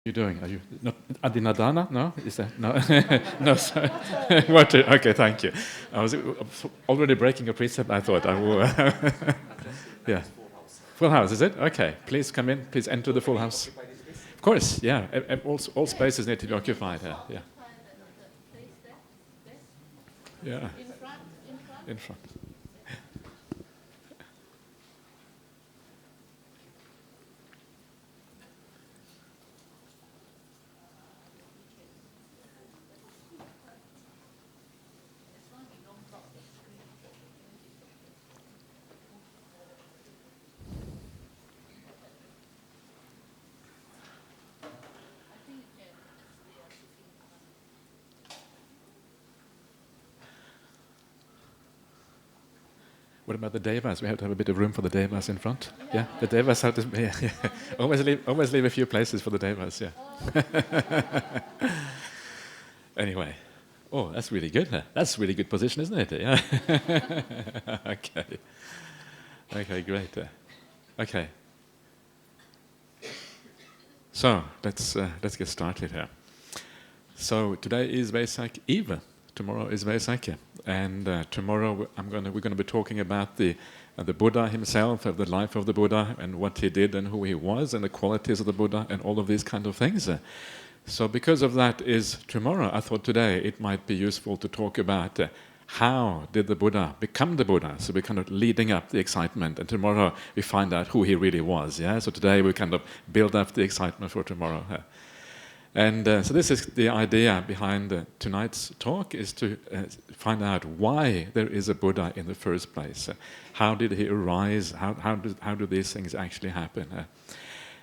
You doing? Are you not Adinadana? No, is that no? No, sorry. What? Okay, thank you. I was already breaking a precept. I thought I will. Yeah, full house is it? Okay, please come in. Please enter the full house. Of course, yeah. All spaces need to be occupied here. Yeah, yeah. In front. What about the devas? We have to have a bit of room for the devas in front. Yeah, the devas have to. Yeah, yeah. Always leave a few places for the devas. Yeah. Anyway, oh, that's really good. Huh? That's a really good position, isn't it? Yeah. Okay. Okay, great. Okay. So let's get started here. So today is Vesak Eve. Tomorrow is Vesak, and tomorrow we're going to be talking about the Buddha himself, of the life of the Buddha, and what he did, and who he was, and the qualities of the Buddha, and all of these kind of things. So because of that is tomorrow, I thought today it might be useful to talk about how did the Buddha become the Buddha. So we're kind of leading up the excitement, and tomorrow we find out who he really was. Yeah. So today we kind of build up the excitement for tomorrow. And so this is the idea behind tonight's talk, is to find out why there is a Buddha in the first place. How did he arise? How do these things actually happen?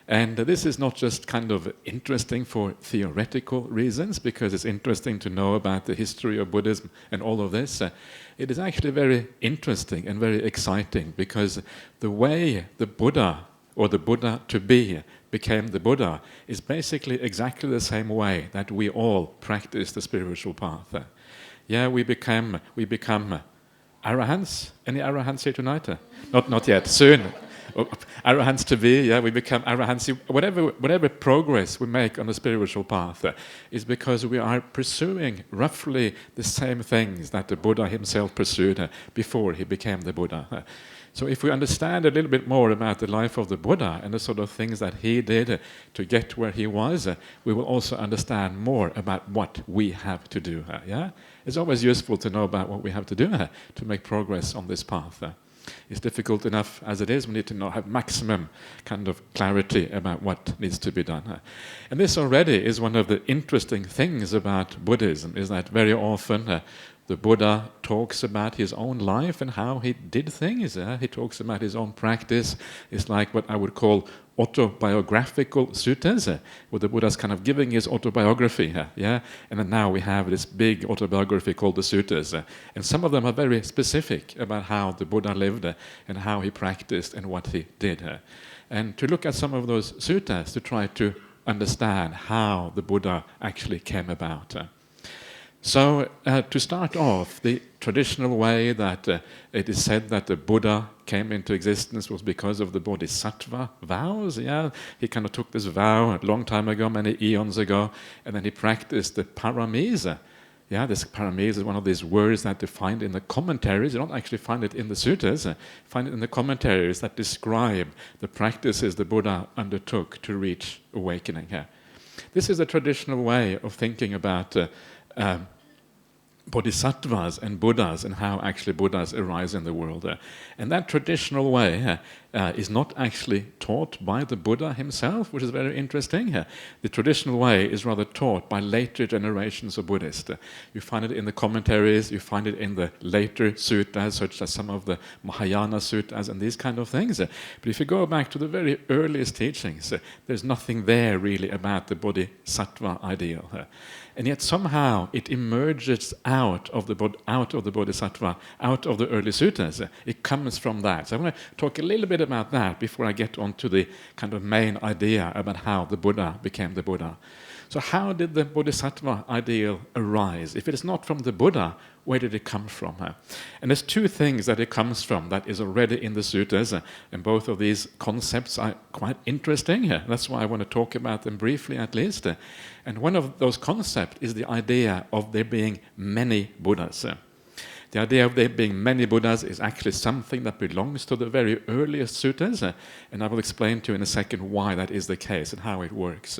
And this is not just kind of interesting for theoretical reasons, because it's interesting to know about the history of Buddhism and all of this. It is actually very interesting and very exciting, because the way the Buddha, or the Buddha to be, became the Buddha is basically exactly the same way that we all practice the spiritual path. Yeah, we become arahants. Any arahants here tonight? Not yet. Soon. Arahants to be. Yeah, we become arahants. Whatever progress we make on the spiritual path is because we are pursuing roughly the same things that the Buddha himself pursued before he became the Buddha. So if we understand a little bit more about the life of the Buddha and the sort of things that he did to get where he was, we will also understand more about what we have to do. Yeah, it's always useful to know about what we have to do to make progress on this path. It's difficult enough as it is. We need to have maximum kind of clarity about what needs to be done. And this already is one of the interesting things about Buddhism, is that very often the Buddha talks about his own life and how he did things. He talks about his own practice. It's like what I would call autobiographical suttas, where the Buddha's kind of giving his autobiography. Yeah, and then now we have this big autobiography called the suttas. And some of them are very specific about how the Buddha lived and how he practiced and what he did. And to look at some of those suttas to try to understand how the Buddha actually came about. So to start off, the traditional way that it is said that the Buddha came into existence was because of the Bodhisattva vows. Yeah, he kind of took this vow a long time ago, many eons ago, and then he practiced the paramis. Yeah, this paramis is one of these words that you find in the commentaries. You don't actually find it in the suttas. You find it in the commentaries that describe the practices the Buddha undertook to reach awakening. This is a traditional way of thinking about bodhisattvas and Buddhas, and how actually Buddhas arise in the world. And that traditional way is not actually taught by the Buddha himself, which is very interesting. The traditional way is rather taught by later generations of Buddhists. You find it in the commentaries, you find it in the later suttas, such as some of the Mahayana suttas and these kind of things. But if you go back to the very earliest teachings, there's nothing there really about the bodhisattva ideal. And yet somehow it emerges out of the bodhisattva, out of the early suttas. It comes from that. So I'm going to talk a little bit bit about that before I get on to the kind of main idea about how the Buddha became the Buddha. So how did the Bodhisattva ideal arise? If it is not from the Buddha, where did it come from? And there's two things that it comes from that is already in the suttas, and both of these concepts are quite interesting. That's why I want to talk about them briefly at least. And one of those concepts is the idea of there being many Buddhas. The idea of there being many Buddhas is actually something that belongs to the very earliest suttas, and I will explain to you in a second why that is the case and how it works.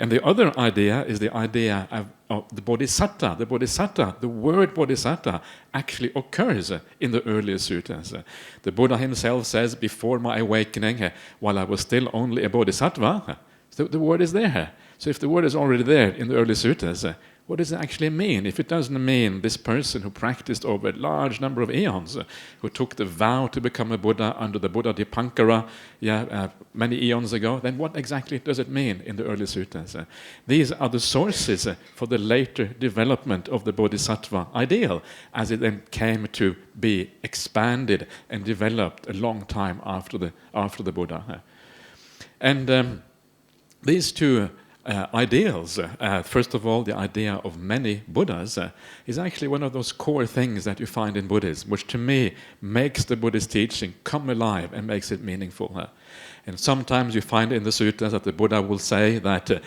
And the other idea is the idea of the bodhisattva. The bodhisattva, the word bodhisattva, actually occurs in the earlier suttas. The Buddha himself says, before my awakening, while I was still only a bodhisattva, so the word is there. So if the word is already there in the early suttas, what does it actually mean? If it doesn't mean this person who practiced over a large number of eons, who took the vow to become a Buddha under the Buddha Dipankara many eons ago, then what exactly does it mean in the early suttas? These are the sources for the later development of the Bodhisattva ideal, as it then came to be expanded and developed a long time after the Buddha. And these two ideals, first of all, the idea of many Buddhas, is actually one of those core things that you find in Buddhism, which to me makes the Buddhist teaching come alive and makes it meaningful. And sometimes you find in the suttas that the Buddha will say that,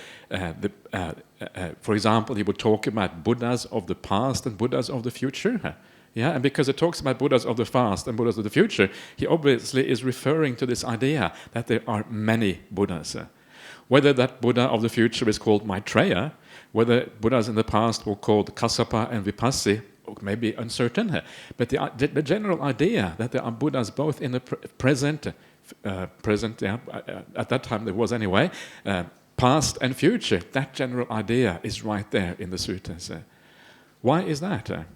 for example, he would talk about Buddhas of the past and Buddhas of the future. Yeah, and because it talks about Buddhas of the past and Buddhas of the future, he obviously is referring to this idea that there are many Buddhas. Whether that Buddha of the future is called Maitreya, whether Buddhas in the past were called Kassapa and Vipassi, may be uncertain. But the general idea that there are Buddhas both in the present, at that time there was anyway, past and future, that general idea is right there in the suttas. Why is that?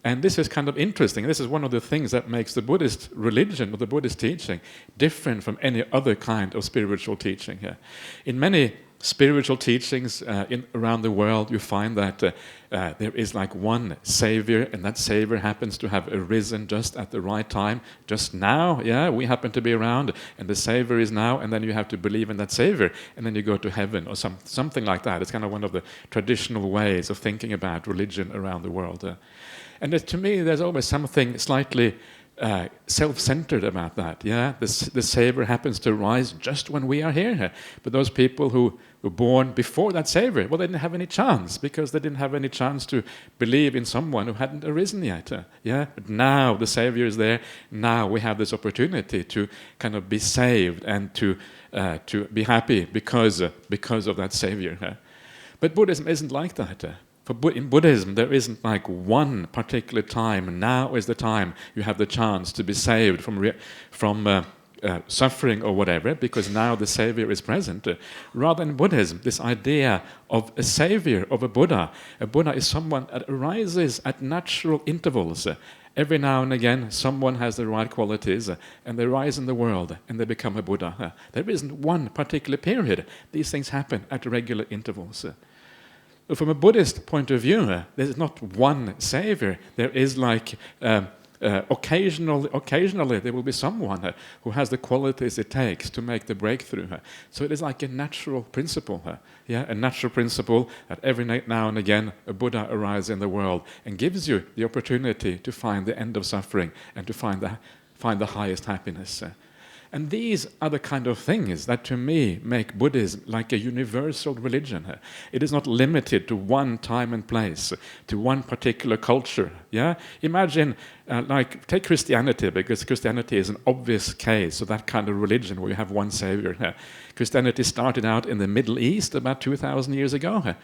And this is kind of interesting. This is one of the things that makes the Buddhist religion or the Buddhist teaching different from any other kind of spiritual teaching. In many spiritual teachings around the world, you find that there is like one savior, and that savior happens to have arisen just at the right time, just now. Yeah, we happen to be around, and the savior is now, and then you have to believe in that savior, and then you go to heaven or something like that. It's kind of one of the traditional ways of thinking about religion around the world. And to me, there's always something slightly self-centered about that. Yeah, the Savior happens to rise just when we are here. But those people who were born before that Savior, well, they didn't have any chance because they didn't have any chance to believe in someone who hadn't arisen yet. Yeah, but now the Savior is there. Now we have this opportunity to kind of be saved and to be happy because of that Savior. But Buddhism isn't like that. In Buddhism, there isn't like one particular time. Now is the time you have the chance to be saved from suffering or whatever, because now the Savior is present. Rather in Buddhism, this idea of a Savior, of a Buddha is someone that arises at natural intervals. Every now and again, someone has the right qualities, and they rise in the world, and they become a Buddha. There isn't one particular period. These things happen at regular intervals. From a Buddhist point of view, there's not one savior. There is like occasionally there will be someone who has the qualities it takes to make the breakthrough. So it is like a natural principle. A natural principle that every now and again a Buddha arises in the world and gives you the opportunity to find the end of suffering and to find the highest happiness. And these are the kind of things that, to me, make Buddhism like a universal religion. It is not limited to one time and place, to one particular culture. Yeah, imagine, take Christianity, because Christianity is an obvious case of that kind of religion where you have one savior. Christianity started out in the Middle East about 2,000 years ago.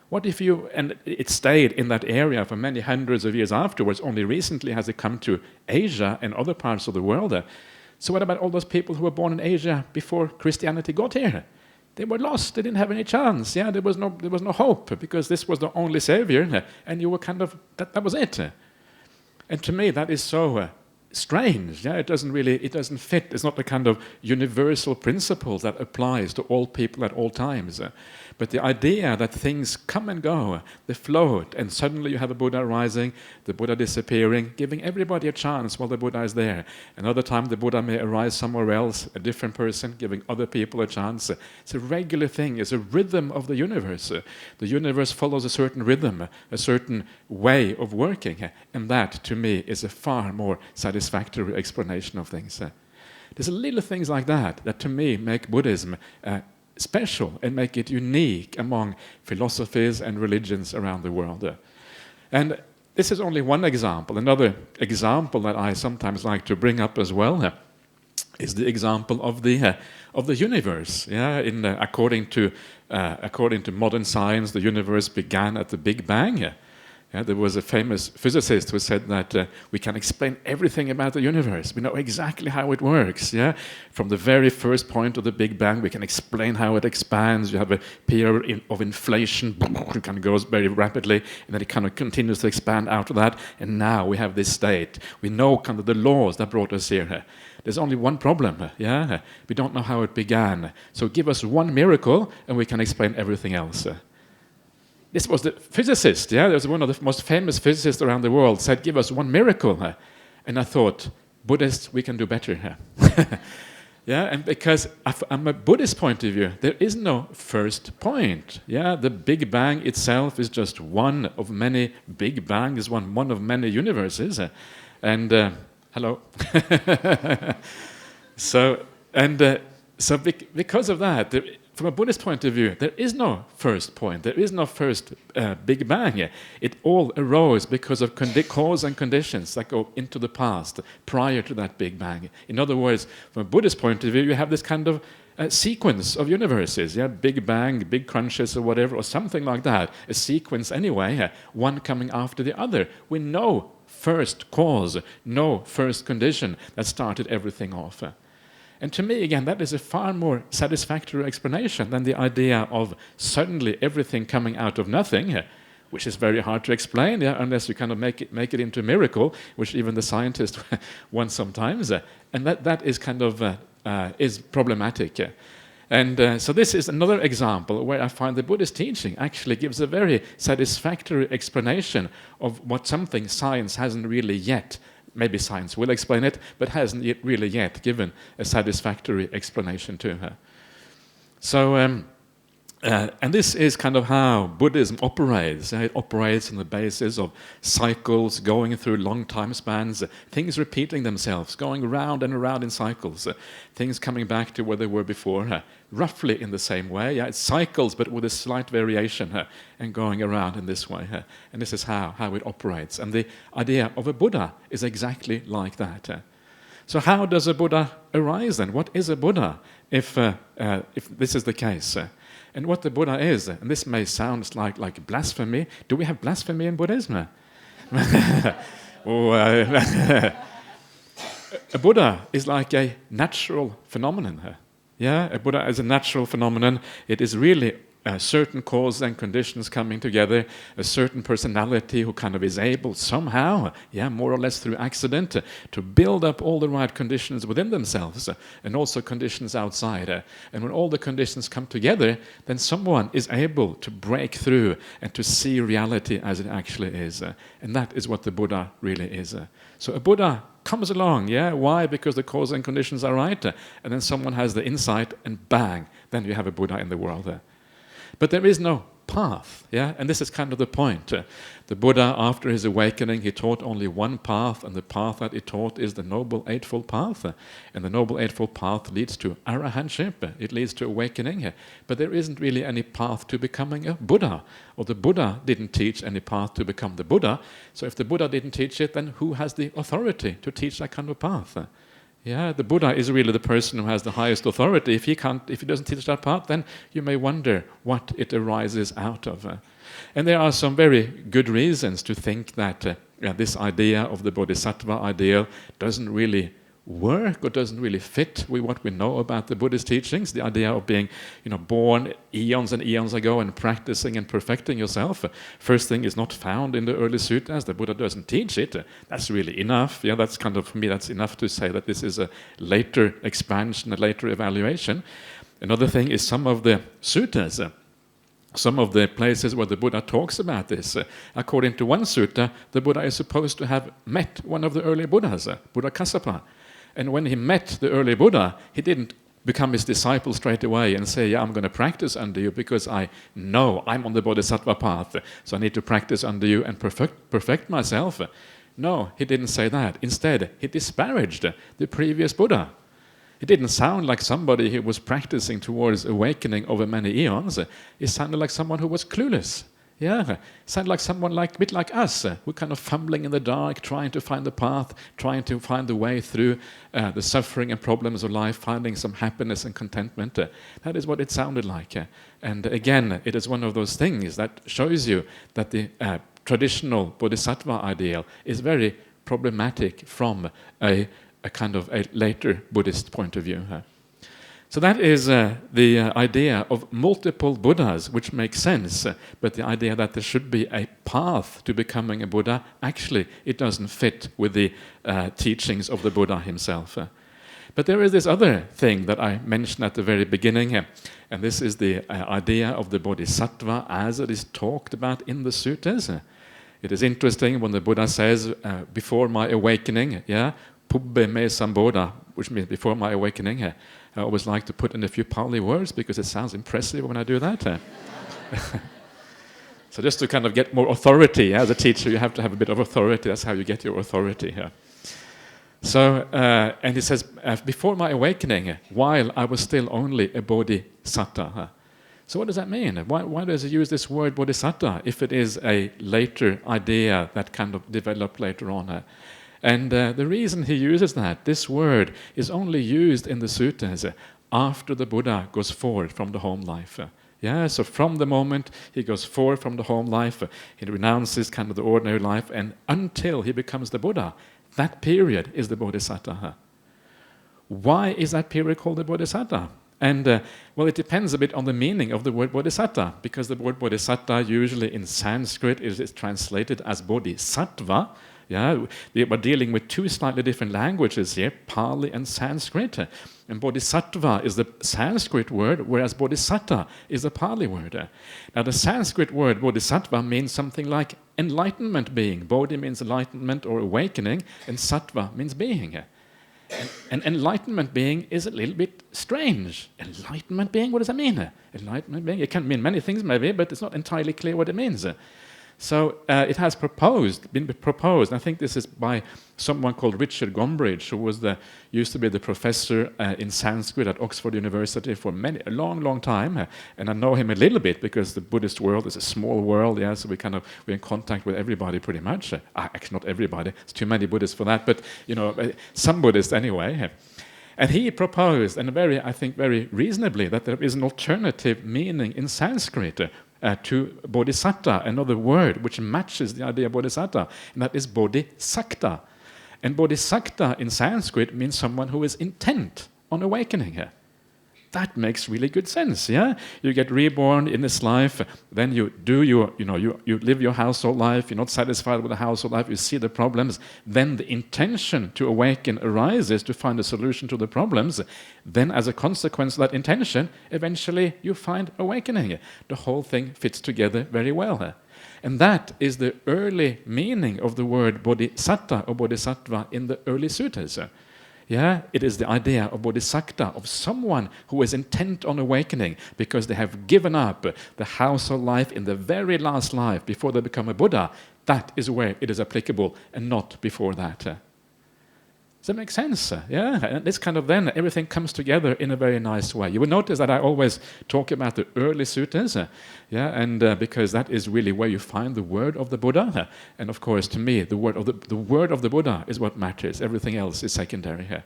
What if and it stayed in that area for many hundreds of years afterwards. Only recently has it come to Asia and other parts of the world. So what about all those people who were born in Asia before Christianity got here? They were lost. They didn't have any chance. Yeah, there was no hope because this was the only savior, and you were kind of that was it. And to me, that is so strange. Yeah, it doesn't fit. It's not the kind of universal principle that applies to all people at all times. But the idea that things come and go, they float, and suddenly you have a Buddha rising, the Buddha disappearing, giving everybody a chance while the Buddha is there. Another time the Buddha may arise somewhere else, a different person, giving other people a chance. It's a regular thing, it's a rhythm of the universe. The universe follows a certain rhythm, a certain way of working, and that, to me, is a far more satisfactory explanation of things. There's little things like that to me make Buddhism special and make it unique among philosophies and religions around the world. And this is only one example. Another example that I sometimes like to bring up as well is the example of the universe. According to modern science, the universe began at the Big Bang. There was a famous physicist who said that we can explain everything about the universe. We know exactly how it works. From the very first point of the Big Bang, we can explain how it expands. You have a period of inflation, it kind of goes very rapidly, and then it kind of continues to expand out of that. And now we have this state. We know kind of the laws that brought us here. There's only one problem. We don't know how it began. So give us one miracle, and we can explain everything else. This was the physicist, there was one of the most famous physicists around the world, said, give us one miracle. And I thought, Buddhists, we can do better. And because from a Buddhist point of view, there is no first point. The Big Bang itself is just one of many Big Bangs, one of many universes. Hello. Because of that, from a Buddhist point of view, there is no first point. There is no first Big Bang. It all arose because of cause and conditions that go into the past prior to that Big Bang. In other words, from a Buddhist point of view, you have this kind of sequence of universes. Big Bang, big crunches or whatever, or something like that. A sequence anyway, one coming after the other. We know first cause, no first condition that started everything off. And to me, again, that is a far more satisfactory explanation than the idea of suddenly everything coming out of nothing, which is very hard to explain, unless you kind of make it into a miracle, which even the scientists want sometimes. And that is kind of is problematic. So this is another example where I find the Buddhist teaching actually gives a very satisfactory explanation of what something science hasn't really yet. Maybe science will explain it, but hasn't really yet given a satisfactory explanation to her. And this is kind of how Buddhism operates. It operates on the basis of cycles going through long time spans, things repeating themselves, going around and around in cycles, things coming back to where they were before, roughly in the same way. It's cycles, but with a slight variation, and going around in this way. And this is how it operates. And the idea of a Buddha is exactly like that. So how does a Buddha arise then? What is a Buddha if this is the case? And what the Buddha is, and this may sound like blasphemy. Do we have blasphemy in Buddhism? A Buddha is like a natural phenomenon. A Buddha is a natural phenomenon. It is really certain causes and conditions coming together, a certain personality who kind of is able somehow, more or less through accident, to build up all the right conditions within themselves and also conditions outside. And when all the conditions come together, then someone is able to break through and to see reality as it actually is. And that is what the Buddha really is. So a Buddha comes along, Why? Because the cause and conditions are right. And then someone has the insight and bang, then you have a Buddha in the world. But there is no path, and this is kind of the point. The Buddha, after his awakening, he taught only one path, and the path that he taught is the Noble Eightfold Path. And the Noble Eightfold Path leads to arahantship, it leads to awakening, but there isn't really any path to becoming a Buddha, or the Buddha didn't teach any path to become the Buddha. So if the Buddha didn't teach it, then who has the authority to teach that kind of path? The Buddha is really the person who has the highest authority. If he doesn't teach that path, then you may wonder what it arises out of. And there are some very good reasons to think that this idea of the Bodhisattva ideal doesn't really work or doesn't really fit with what we know about the Buddhist teachings. The idea of being, born eons and eons ago and practicing and perfecting yourself. First thing is not found in the early suttas. The Buddha doesn't teach it. That's really enough. That's kind of, for me, that's enough to say that this is a later expansion, a later evaluation. Another thing is some of the suttas some of the places where the Buddha talks about this, according to one sutta, the Buddha is supposed to have met one of the early Buddhas, Buddha Kassapa. And when he met the early Buddha, he didn't become his disciple straight away and say, yeah, I'm going to practice under you because I know I'm on the Bodhisattva path, so I need to practice under you and perfect myself. No, he didn't say that. Instead, he disparaged the previous Buddha. It didn't sound like somebody who was practicing towards awakening over many eons. It sounded like someone who was clueless. Yeah, it sounded like someone a bit like us, who kind of fumbling in the dark, trying to find the path, trying to find the way through the suffering and problems of life, finding some happiness and contentment. That is what it sounded like. And again, it is one of those things that shows you that the traditional bodhisattva ideal is very problematic from a kind of a later Buddhist point of view. So that is the idea of multiple Buddhas, which makes sense, but the idea that there should be a path to becoming a Buddha, actually it doesn't fit with the teachings of the Buddha himself. But there is this other thing that I mentioned at the very beginning, and this is the idea of the Bodhisattva as it is talked about in the suttas. It is interesting when the Buddha says, before my awakening, Pubbe me Sambodha, which means before my awakening. I always like to put in a few Pali words because it sounds impressive when I do that. So just to kind of get more authority, as a teacher you have to have a bit of authority. That's how you get your authority. So, and he says, before my awakening, while I was still only a bodhisattva. So what does that mean? Why does he use this word bodhisattva if it is a later idea that kind of developed later on? And the reason he uses that, this word, is only used in the suttas after the Buddha goes forward from the home life. So from the moment he goes forward from the home life, he renounces kind of the ordinary life, and until he becomes the Buddha, that period is the bodhisattva. Why is that period called the bodhisattva? And, well, it depends a bit on the meaning of the word bodhisattva, because the word bodhisattva usually in Sanskrit is translated as bodhisattva. We are dealing with two slightly different languages here, Pali and Sanskrit. And bodhisattva is the Sanskrit word, whereas bodhisatta is the Pali word. Now, the Sanskrit word bodhisattva means something like enlightenment being. Bodhi means enlightenment or awakening, and sattva means being. And enlightenment being is a little bit strange. Enlightenment being, what does that mean? Enlightenment being, it can mean many things maybe, but it's not entirely clear what it means. So it has been proposed, and I think this is by someone called Richard Gombrich, who used to be the professor in Sanskrit at Oxford University for a long time. And I know him a little bit because the Buddhist world is a small world, so we're in contact with everybody pretty much. Actually, not everybody; it's too many Buddhists for that. But some Buddhists anyway. And he proposed, and I think very reasonably, that there is an alternative meaning in Sanskrit to bodhisattva, another word which matches the idea of bodhisattva, and that is bodhisakta. And bodhisakta in Sanskrit means someone who is intent on awakening. That makes really good sense, You get reborn in this life, then you do you live your household life, you're not satisfied with the household life, you see the problems, then the intention to awaken arises to find a solution to the problems. Then as a consequence of that intention, eventually you find awakening. The whole thing fits together very well. And that is the early meaning of the word bodhisatta or bodhisattva in the early suttas. It is the idea of bodhisattva, of someone who is intent on awakening because they have given up the household life in the very last life before they become a Buddha. That is where it is applicable and not before that. Does that make sense? And this kind of then everything comes together in a very nice way. You will notice that I always talk about the early suttas, and because that is really where you find the word of the Buddha. And of course, to me, the word of the Buddha is what matters. Everything else is secondary here.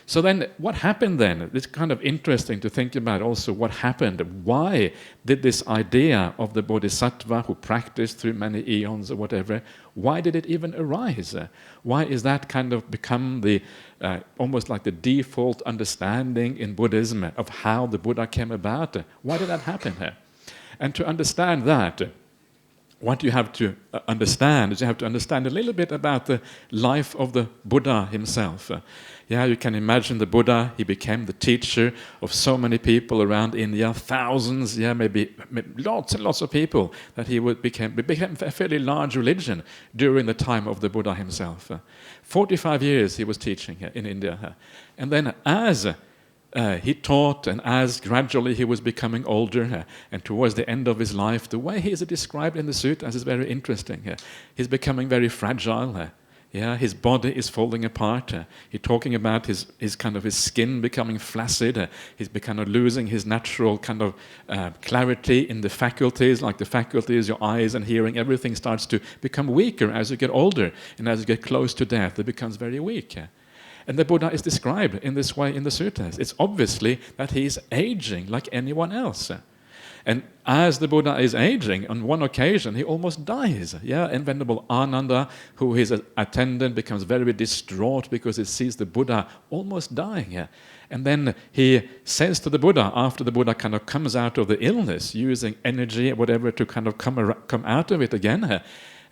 So then, what happened then? It's kind of interesting to think about also what happened. Why did this idea of the bodhisattva who practiced through many eons or whatever, why did it even arise? Why is that kind of become the almost like the default understanding in Buddhism of how the Buddha came about? Why did that happen? And to understand that, what you have to understand is you have to understand a little bit about the life of the Buddha himself. Yeah, you can imagine the Buddha, he became the teacher of so many people around India, thousands, maybe lots and lots of people, that became a fairly large religion during the time of the Buddha himself. 45 years he was teaching in India. And then as he taught, and as gradually he was becoming older, and towards the end of his life, the way he is described in the sutras is very interesting. He's becoming very fragile. His body is falling apart. He's talking about his skin becoming flaccid. He's kind of losing his natural kind of clarity in the faculties, like the faculties, your eyes and hearing. Everything starts to become weaker as you get older, and as you get close to death, it becomes very weak. And the Buddha is described in this way in the sutras. It's obviously that he is aging like anyone else. And as the Buddha is aging, on one occasion he almost dies. And Venerable Ananda, who is an attendant, becomes very distraught because he sees the Buddha almost dying. And then he says to the Buddha, after the Buddha kind of comes out of the illness, using energy or whatever to kind of come out of it again,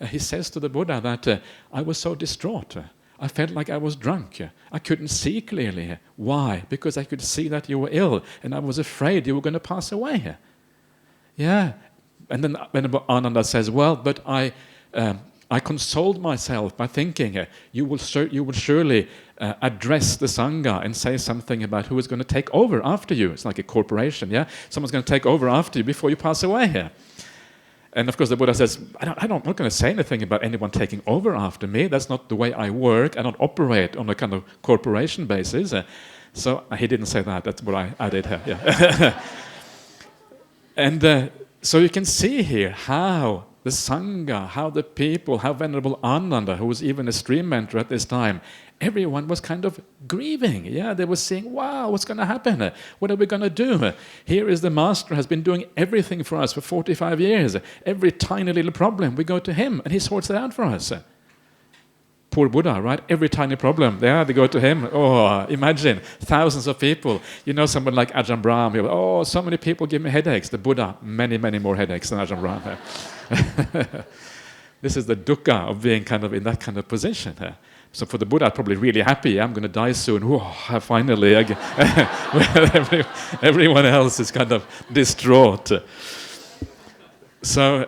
he says to the Buddha that I was so distraught. I felt like I was drunk. I couldn't see clearly. Why? Because I could see that you were ill, and I was afraid you were going to pass away. And then Venerable Ananda says, well, but I consoled myself by thinking you will surely address the Sangha and say something about who is going to take over after you. It's like a corporation, Someone's going to take over after you before you pass away. And of course the Buddha says, I'm not going to say anything about anyone taking over after me. That's not the way I work. I don't operate on a kind of corporation basis. So he didn't say that. That's what I added here. And so you can see here how the Sangha, how the people, how Venerable Ananda, who was even a stream mentor at this time, everyone was kind of grieving. They were saying, wow, what's going to happen? What are we going to do? Here is the master, has been doing everything for us for 45 years. Every tiny little problem, we go to him, and he sorts it out for us. Poor Buddha, right? Every tiny problem, they go to him. Oh, imagine, thousands of people. You know, someone like Ajahn Brahmali, oh, so many people give me headaches. The Buddha, many, many more headaches than Ajahn Brahmali. This is the dukkha of being kind of in that kind of position. So for the Buddha, probably really happy. I'm going to die soon. Whoa, finally. Everyone else is kind of distraught. So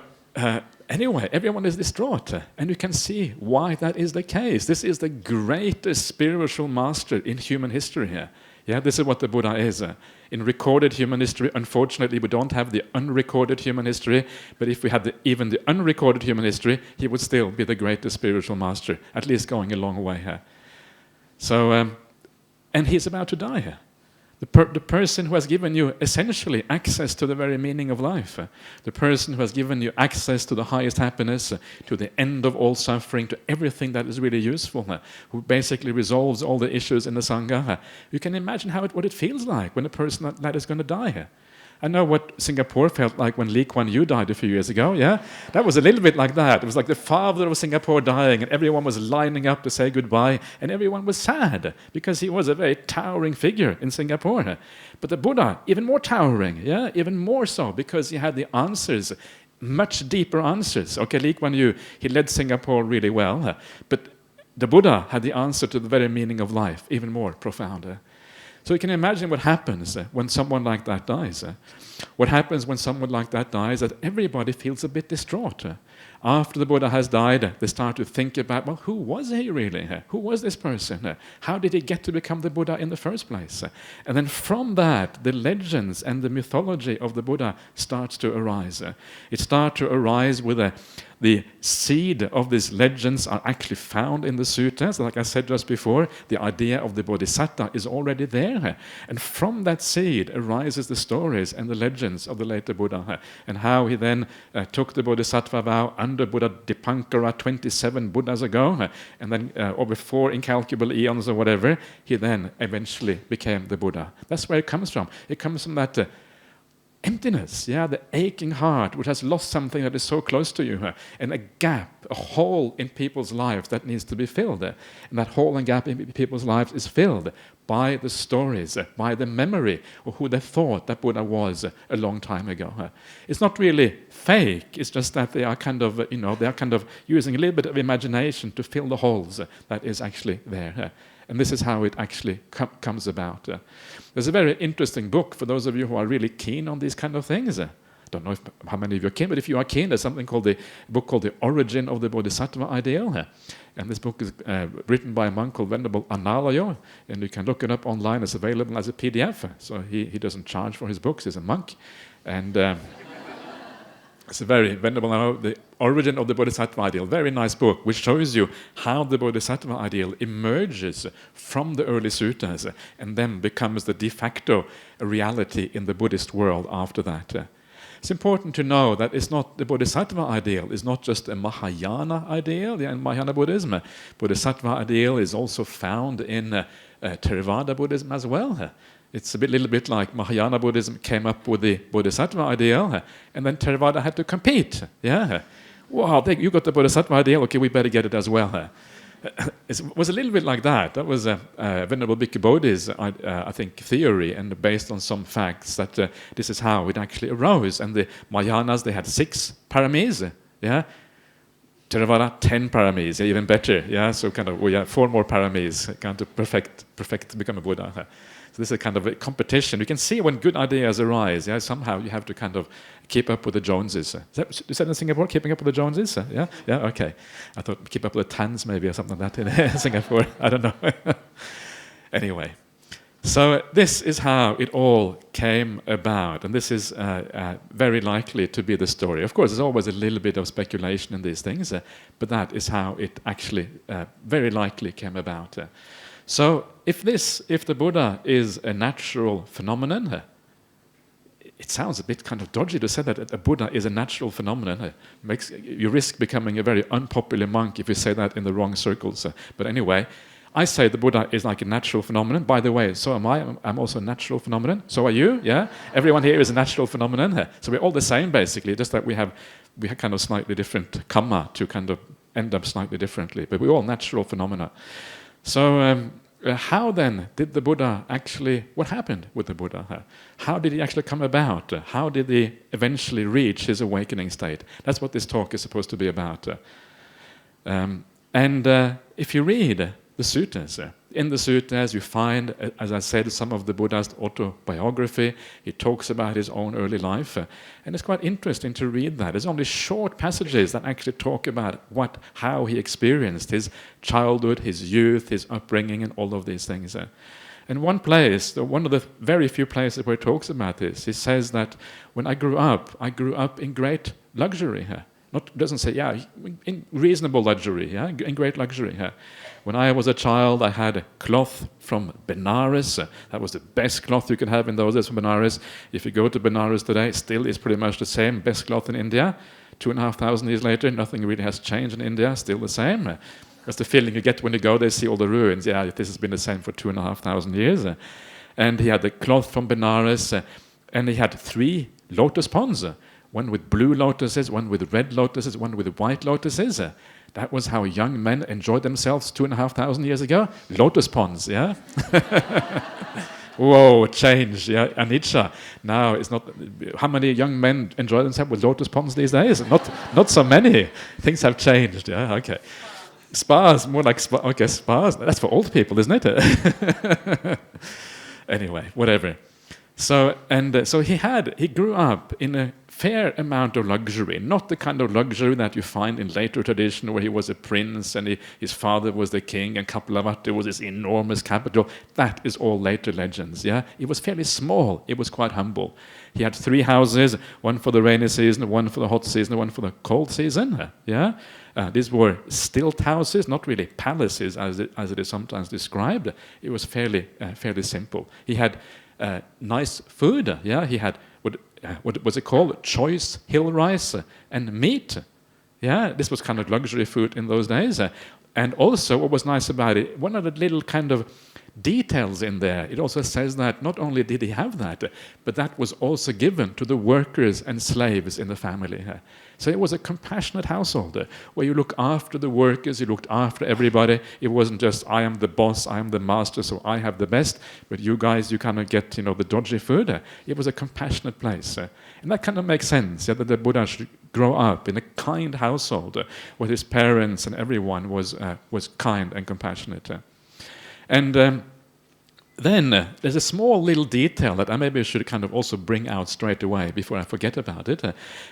anyway, everyone is distraught. And you can see why that is the case. This is the greatest spiritual master in human history here. This is what the Buddha is. In recorded human history, unfortunately, we don't have the unrecorded human history, but if we had even the unrecorded human history, he would still be the greatest spiritual master, at least going a long way here. So, and he's about to die here. The person who has given you essentially access to the very meaning of life, the person who has given you access to the highest happiness, to the end of all suffering, to everything that is really useful, who basically resolves all the issues in the Sangha. You can imagine what it feels like when a person that is going to die. I know what Singapore felt like when Lee Kuan Yew died a few years ago, That was a little bit like that. It was like the father of Singapore dying, and everyone was lining up to say goodbye, and everyone was sad, because he was a very towering figure in Singapore. But the Buddha, even more towering, even more so, because he had the answers, much deeper answers. Okay, Lee Kuan Yew, he led Singapore really well, but the Buddha had the answer to the very meaning of life, even more profound. So you can imagine what happens when someone like that dies. What happens when someone like that dies, that everybody feels a bit distraught. After the Buddha has died, they start to think about, well, who was he really? Who was this person? How did he get to become the Buddha in the first place? And then from that, the legends and the mythology of the Buddha starts to arise. It starts to arise with the seed of these legends are actually found in the sutras. Like I said just before, the idea of the bodhisattva is already there. And from that seed arises the stories and the legends of the later Buddha, and how he then took the bodhisattva vow under Buddha Dipankara 27 Buddhas ago, and then over 4 incalculable eons or whatever, he then eventually became the Buddha. That's where it comes from. It comes from that emptiness, the aching heart which has lost something that is so close to you, and a gap, a hole in people's lives that needs to be filled. And that hole and gap in people's lives is filled by the stories, by the memory of who they thought that Buddha was a long time ago. It's not really fake, it's just that they are kind of, using a little bit of imagination to fill the holes that is actually there. And this is how it actually comes about. There's a very interesting book for those of you who are really keen on these kind of things. I don't know how many of you are keen, but if you are keen, there's something called a book called The Origin of the Bodhisattva Ideal. And this book is written by a monk called Venerable Analayo, and you can look it up online. It's available as a PDF. So he doesn't charge for his books. He's a monk. And it's a very venerable, The Origin of the Bodhisattva Ideal. Very nice book, which shows you how the Bodhisattva ideal emerges from the early suttas and then becomes the de facto reality in the Buddhist world after that. It's important to know that it's not the Bodhisattva ideal is not just a Mahayana ideal in Mahayana Buddhism. Bodhisattva ideal is also found in Theravada Buddhism as well. It's a little bit like Mahayana Buddhism came up with the Bodhisattva ideal, and then Theravada had to compete. Wow, you got the Bodhisattva ideal, okay, we better get it as well. It was a little bit like that. That was Venerable Bhikkhu Bodhi's, I think, theory, and based on some facts that this is how it actually arose. And the Mahayanas, they had 6 paramis, Theravada 10 paramis, even better, so kind of 4 more paramis, kind of perfect become a Buddha. So this is a kind of a competition. You can see when good ideas arise, somehow you have to kind of keep up with the Joneses. Is that in Singapore, keeping up with the Joneses? Yeah, okay. I thought keep up with the Tans maybe or something like that in Singapore. I don't know. Anyway, so this is how it all came about, and this is very likely to be the story. Of course, there's always a little bit of speculation in these things, but that is how it actually very likely came about. So if the Buddha is a natural phenomenon, it sounds a bit kind of dodgy to say that a Buddha is a natural phenomenon. You risk becoming a very unpopular monk if you say that in the wrong circles. But anyway, I say the Buddha is like a natural phenomenon. By the way, so am I. I'm also a natural phenomenon. So are you. Everyone here is a natural phenomenon. So we're all the same, basically. Just that we have kind of slightly different karma to kind of end up slightly differently. But we're all natural phenomena. So how then did the Buddha actually, what happened with the Buddha? How did he actually come about? How did he eventually reach his awakening state? That's what this talk is supposed to be about. If you read the suttas, in the suttas you find, as I said, some of the Buddha's autobiography. He talks about his own early life, and it's quite interesting to read that. There's only short passages that actually talk about how he experienced his childhood, his youth, his upbringing, and all of these things. And one place, one of the very few places where he talks about this, he says that when I grew up in great luxury. Doesn't say, in reasonable luxury, in great luxury. When I was a child, I had a cloth from Benares. That was the best cloth you could have in those days from Benares. If you go to Benares today, it still is pretty much the same, best cloth in India. 2,500 years later, nothing really has changed in India, still the same. That's the feeling you get when you go there, see all the ruins. This has been the same for 2,500 years. And he had the cloth from Benares, and he had 3 lotus ponds. One with blue lotuses, one with red lotuses, one with white lotuses. That was how young men enjoyed themselves 2,500 years ago. Lotus ponds, Whoa, change, anicca. Now it's not. How many young men enjoy themselves with lotus ponds these days? Not so many. Things have changed. Okay. Spas, more like spas. Okay, spas. That's for old people, isn't it? Anyway, whatever. So he grew up in a fair amount of luxury, not the kind of luxury that you find in later tradition where he was a prince and his father was the king and Kapilavatthu was this enormous capital. That is all later legends. It was fairly small. It was quite humble. He had 3 houses, one for the rainy season, one for the hot season, one for the cold season. These were stilt houses, not really palaces as it is sometimes described. It was fairly simple. He had nice food. He had what was it called? Choice hill rice and meat. This was kind of luxury food in those days. And also, what was nice about it, one of the little kind of details in there. It also says that not only did he have that, but that was also given to the workers and slaves in the family. So it was a compassionate household where you look after the workers, you looked after everybody. It wasn't just, I am the boss, I am the master, so I have the best, but you guys, you kind of get, the dodgy food. It was a compassionate place. And that kind of makes sense, that the Buddha should grow up in a kind household where his parents and everyone was kind and compassionate. And then there's a small little detail that I maybe should kind of also bring out straight away before I forget about it,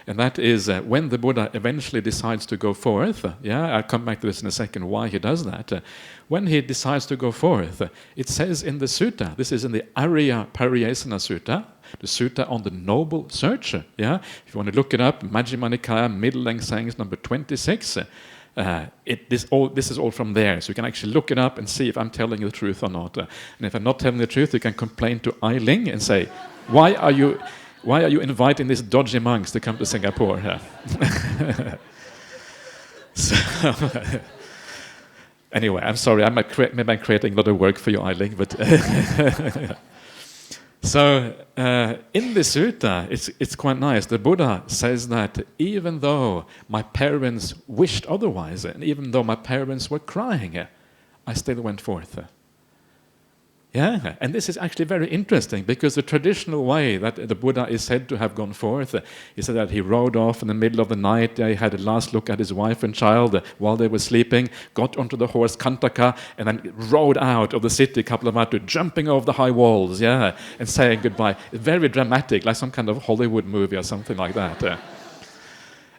and that is when the Buddha eventually decides to go forth. I'll come back to this in a second, why he does that. When he decides to go forth, it says in the sutta, this is in the Arya Pariyesana Sutta, the sutta on the noble search. If you want to look it up, Majjhima Nikaya, Middle Length Sayings number 26. This is all from there, so you can actually look it up and see if I'm telling you the truth or not. And if I'm not telling the truth, you can complain to Ai Ling and say, why are you inviting these dodgy monks to come to Singapore? So, anyway, I'm sorry, maybe I'm creating a lot of work for you, Ai Ling, but so in the sutta, it's quite nice. The Buddha says that even though my parents wished otherwise, and even though my parents were crying, I still went forth. And this is actually very interesting, because the traditional way that the Buddha is said to have gone forth, he said that he rode off in the middle of the night, he had a last look at his wife and child while they were sleeping, got onto the horse Kantaka, and then rode out of the city a couple of miles, jumping over the high walls, and saying goodbye. Very dramatic, like some kind of Hollywood movie or something like that.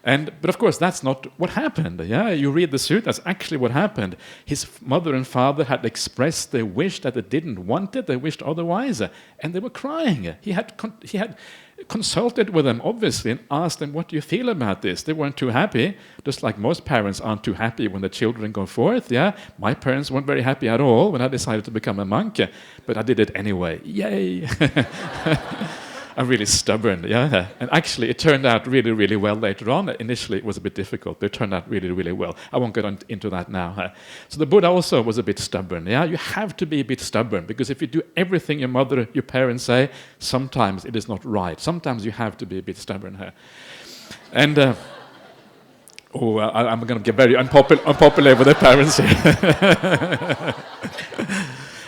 But of course, that's not what happened. You read the sutta, that's actually what happened. His mother and father had expressed their wish that they didn't want it, they wished otherwise, and they were crying. He had consulted with them, obviously, and asked them, what do you feel about this? They weren't too happy, just like most parents aren't too happy when the children go forth. My parents weren't very happy at all when I decided to become a monk, but I did it anyway. Yay! I'm really stubborn, And actually, it turned out really, really well later on. Initially, it was a bit difficult, but it turned out really, really well. I won't get into that now. So the Buddha also was a bit stubborn, You have to be a bit stubborn, because if you do everything your parents say, sometimes it is not right. Sometimes you have to be a bit stubborn. And I'm going to get very unpopular with the parents here.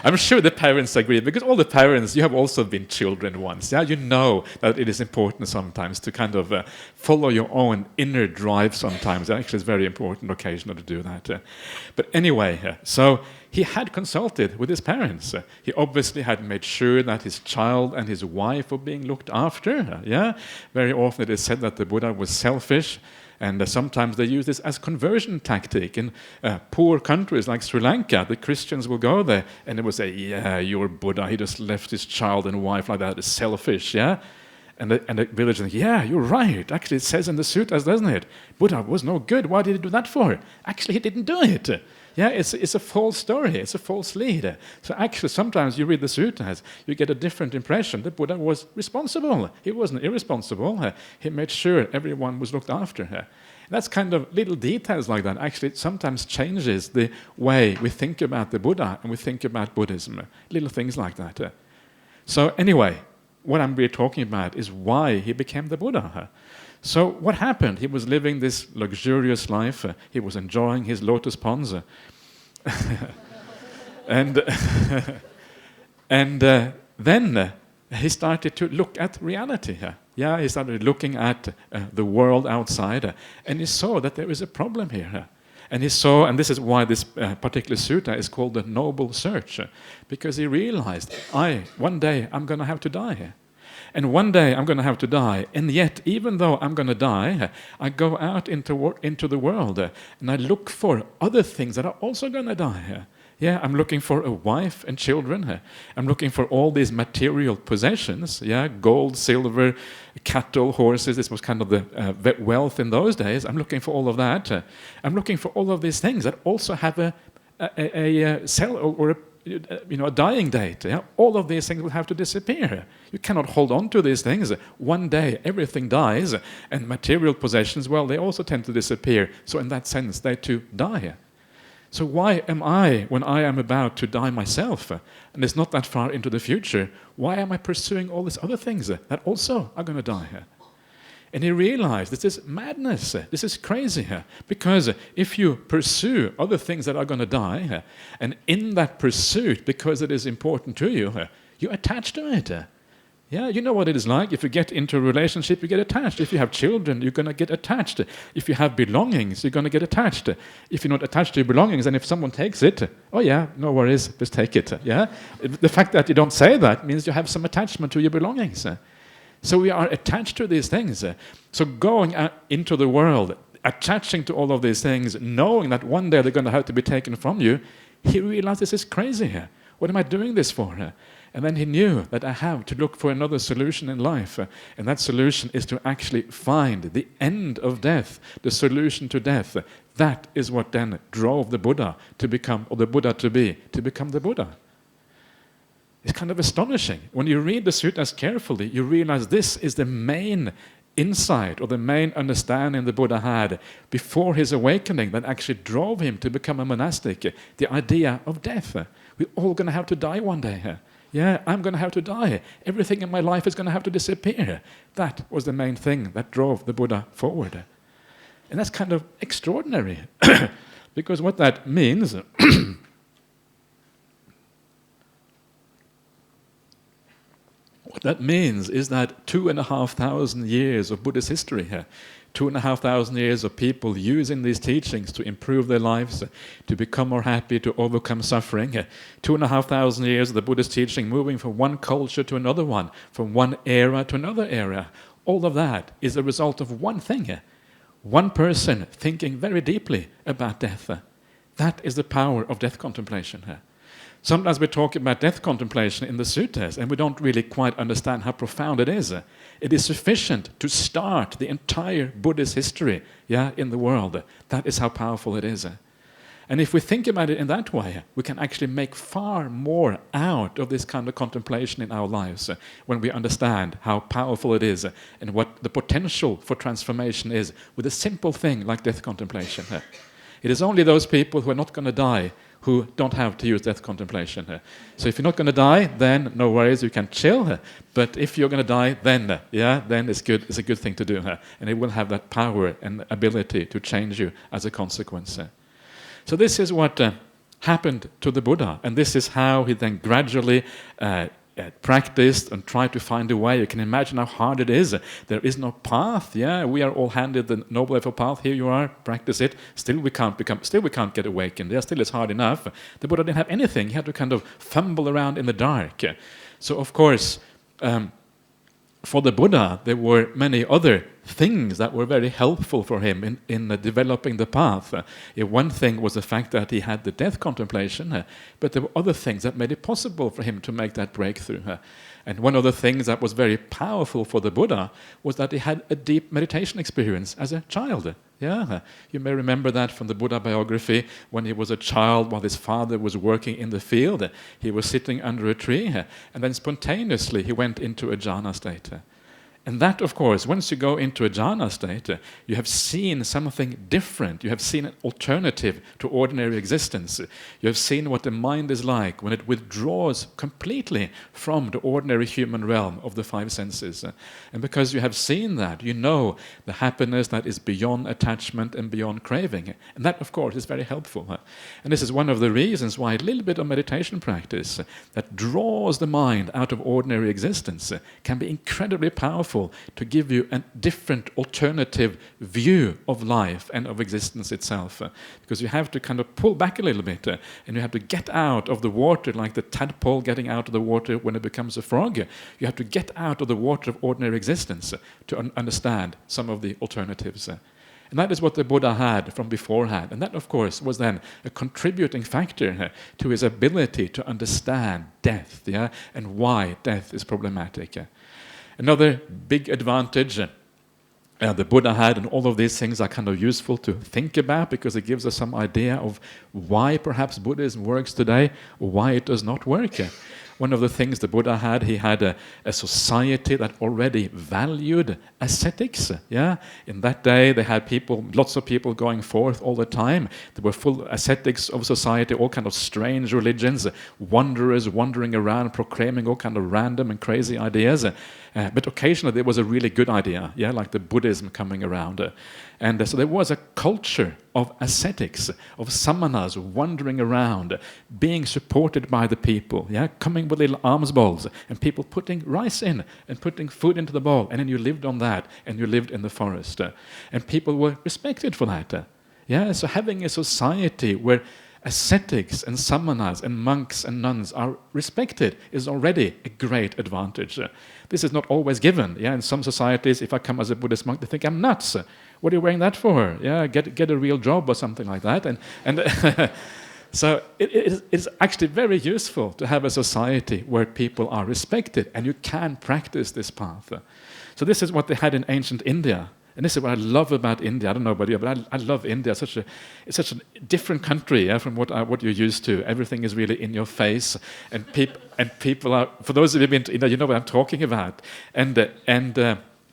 I'm sure the parents agree, because all the parents, you have also been children once. You know that it is important sometimes to kind of follow your own inner drive sometimes. Actually, it's very important occasionally to do that. But anyway, so he had consulted with his parents. He obviously had made sure that his child and his wife were being looked after. Very often it is said that the Buddha was selfish. And sometimes they use this as conversion tactic. In poor countries like Sri Lanka, the Christians will go there and they will say, you're Buddha, he just left his child and wife like that, it's selfish, And the villagers think, you're right. Actually, it says in the suttas, doesn't it? Buddha was no good, why did he do that for? Actually, he didn't do it. It's a false story, it's a false lead. So actually, sometimes you read the suttas, you get a different impression. The Buddha was responsible. He wasn't irresponsible. He made sure everyone was looked after. That's kind of little details like that. Actually, it sometimes changes the way we think about the Buddha and we think about Buddhism. Little things like that. So anyway, what I'm really talking about is why he became the Buddha. So what happened? He was living this luxurious life. He was enjoying his lotus ponds. and then he started to look at reality. He started looking at the world outside. And he saw that there is a problem here. And he saw, and this is why this particular sutta is called the Noble Search, because he realized, one day I'm going to have to die. And one day I'm going to have to die. And yet, even though I'm going to die, I go out into the world and I look for other things that are also going to die. I'm looking for a wife and children. I'm looking for all these material possessions. Gold, silver, cattle, horses. This was kind of the wealth in those days. I'm looking for all of that. I'm looking for all of these things that also have a cell or a dying date. All of these things will have to disappear. You cannot hold on to these things. One day everything dies, and material possessions, well, they also tend to disappear. So in that sense, they too die. So why am I, when I am about to die myself, and it's not that far into the future, why am I pursuing all these other things that also are going to die? And he realized this is madness, this is crazy, because if you pursue other things that are going to die, and in that pursuit, because it is important to you, you attach to it. Yeah, you know what it is like. If you get into a relationship, you get attached. If you have children, you're going to get attached. If you have belongings, you're going to get attached. If you're not attached to your belongings, and if someone takes it, oh yeah, no worries, just take it. Yeah, the fact that you don't say that means you have some attachment to your belongings. So we are attached to these things. So going into the world, attaching to all of these things, knowing that one day they're going to have to be taken from you, he realized this is crazy here. What am I doing this for? And then he knew that I have to look for another solution in life. And that solution is to actually find the end of death, the solution to death. That is what then drove the Buddha to become, or the Buddha to become the Buddha. It's kind of astonishing. When you read the suttas carefully, you realize this is the main insight or the main understanding the Buddha had before his awakening that actually drove him to become a monastic. The idea of death. We're all going to have to die one day. Yeah, I'm going to have to die. Everything in my life is going to have to disappear. That was the main thing that drove the Buddha forward. And that's kind of extraordinary. Because what that means is that 2,500 years of Buddhist history here, 2,500 years of people using these teachings to improve their lives, to become more happy, to overcome suffering. 2,500 years of the Buddhist teaching moving from one culture to another one, from one era to another era. All of that is a result of one thing. One person thinking very deeply about death. That is the power of death contemplation. Sometimes we talk about death contemplation in the suttas and we don't really quite understand how profound it is. It is sufficient to start the entire Buddhist history in the world. That is how powerful it is. And if we think about it in that way, we can actually make far more out of this kind of contemplation in our lives when we understand how powerful it is and what the potential for transformation is with a simple thing like death contemplation. It is only those people who are not going to die who don't have to use death contemplation. So if you're not going to die, then no worries, you can chill. But if you're going to die, then it's good. It's a good thing to do, and it will have that power and ability to change you as a consequence. So this is what happened to the Buddha, and this is how he then gradually practiced and tried to find a way. You can imagine how hard it is. There is no path. Yeah, we are all handed the Noble Eightfold Path. Here you are, practice it. Still we can't get awakened. Yeah, still it's hard enough. The Buddha didn't have anything. He had to kind of fumble around in the dark. So of course, for the Buddha, there were many other things that were very helpful for him in developing the path. One thing was the fact that he had the death contemplation, but there were other things that made it possible for him to make that breakthrough. And one of the things that was very powerful for the Buddha was that he had a deep meditation experience as a child. Yeah, you may remember that from the Buddha biography. When he was a child, while his father was working in the field, he was sitting under a tree, and then spontaneously he went into a jhana state. And that, of course, once you go into a jhana state, you have seen something different. You have seen an alternative to ordinary existence. You have seen what the mind is like when it withdraws completely from the ordinary human realm of the five senses. And because you have seen that, you know the happiness that is beyond attachment and beyond craving. And that, of course, is very helpful. And this is one of the reasons why a little bit of meditation practice that draws the mind out of ordinary existence can be incredibly powerful to give you a different alternative view of life and of existence itself. Because you have to kind of pull back a little bit and you have to get out of the water like the tadpole getting out of the water when it becomes a frog. You have to get out of the water of ordinary existence to understand some of the alternatives. And that is what the Buddha had from beforehand. And that, of course, was then a contributing factor to his ability to understand death, and why death is problematic. Another big advantage the Buddha had, and all of these things are kind of useful to think about because it gives us some idea of why perhaps Buddhism works today or why it does not work. one of the things the Buddha had, he had a society that already valued ascetics. Yeah, in that day they had lots of people going forth all the time. There were full ascetics of society, all kind of strange religions, wanderers wandering around proclaiming all kind of random and crazy ideas. But occasionally there was a really good idea, yeah, like the Buddhism coming around. So there was a culture of ascetics, of samanas wandering around, being supported by the people, yeah, coming with little alms bowls, and people putting rice in and putting food into the bowl, and then you lived on that, and you lived in the forest. And people were respected for that. Yeah, so having a society where ascetics and samanas and monks and nuns are respected is already a great advantage. This is not always given. Yeah, in some societies, if I come as a Buddhist monk, they think I'm nuts. What are you wearing that for? Yeah, get a real job or something like that. And so it is actually very useful to have a society where people are respected and you can practice this path. So this is what they had in ancient India. And this is what I love about India. I don't know about you, but I love India. It's such a different country, yeah, from what you're used to. Everything is really in your face, and people are. For those of you who've been to India, you know what I'm talking about. And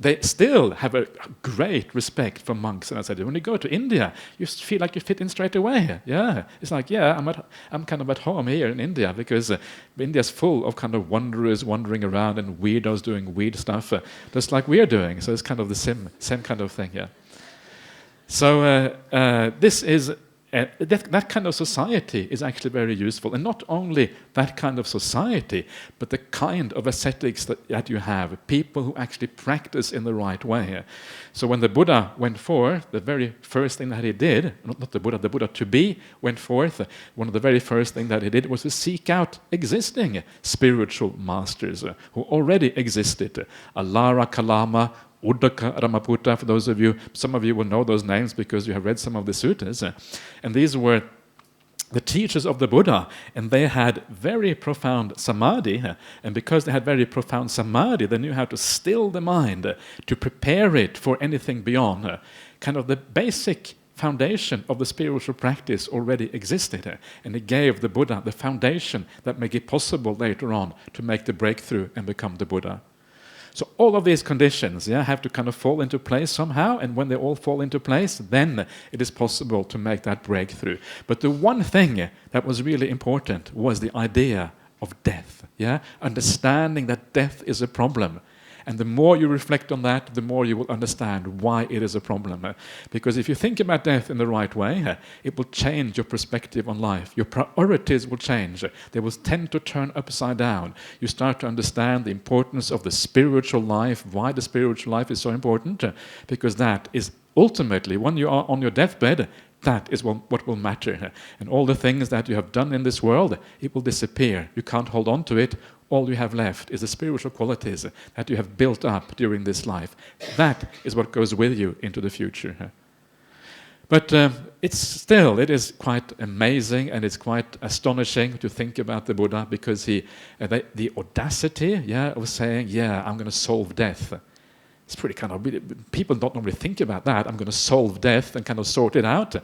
they still have a great respect for monks. And I said, when you go to India, you feel like you fit in straight away. Yeah, it's like, yeah, I'm kind of at home here in India because India's full of kind of wanderers wandering around and weirdos doing weird stuff, just like we're doing. So it's kind of the same kind of thing. Yeah. So this is. That kind of society is actually very useful. And not only that kind of society, but the kind of ascetics that you have, people who actually practice in the right way. So when the Buddha went forth, the very first thing that he did, not the Buddha to be went forth, one of the very first things that he did was to seek out existing spiritual masters who already existed. Alara Kalama, Uddaka Ramaputta, for those of you, some of you will know those names because you have read some of the suttas. And these were the teachers of the Buddha, and they had very profound samadhi. And because they had very profound samadhi, they knew how to still the mind, to prepare it for anything beyond. Kind of the basic foundation of the spiritual practice already existed. And it gave the Buddha the foundation that made it possible later on to make the breakthrough and become the Buddha. So all of these conditions, yeah, have to kind of fall into place somehow, and when they all fall into place, then it is possible to make that breakthrough. But the one thing that was really important was the idea of death, yeah, understanding that death is a problem. And the more you reflect on that, the more you will understand why it is a problem. Because if you think about death in the right way, it will change your perspective on life. Your priorities will change. They will tend to turn upside down. You start to understand the importance of the spiritual life, why the spiritual life is so important, because that is ultimately, when you are on your deathbed, that is what will matter. And all the things that you have done in this world, it will disappear. You can't hold on to it. All you have left is the spiritual qualities that you have built up during this life. That is what goes with you into the future. But it is quite amazing and it's quite astonishing to think about the Buddha, because the audacity, yeah, of saying, yeah, I'm going to solve death. It's pretty kind of, people don't normally think about that. I'm going to solve death and kind of sort it out.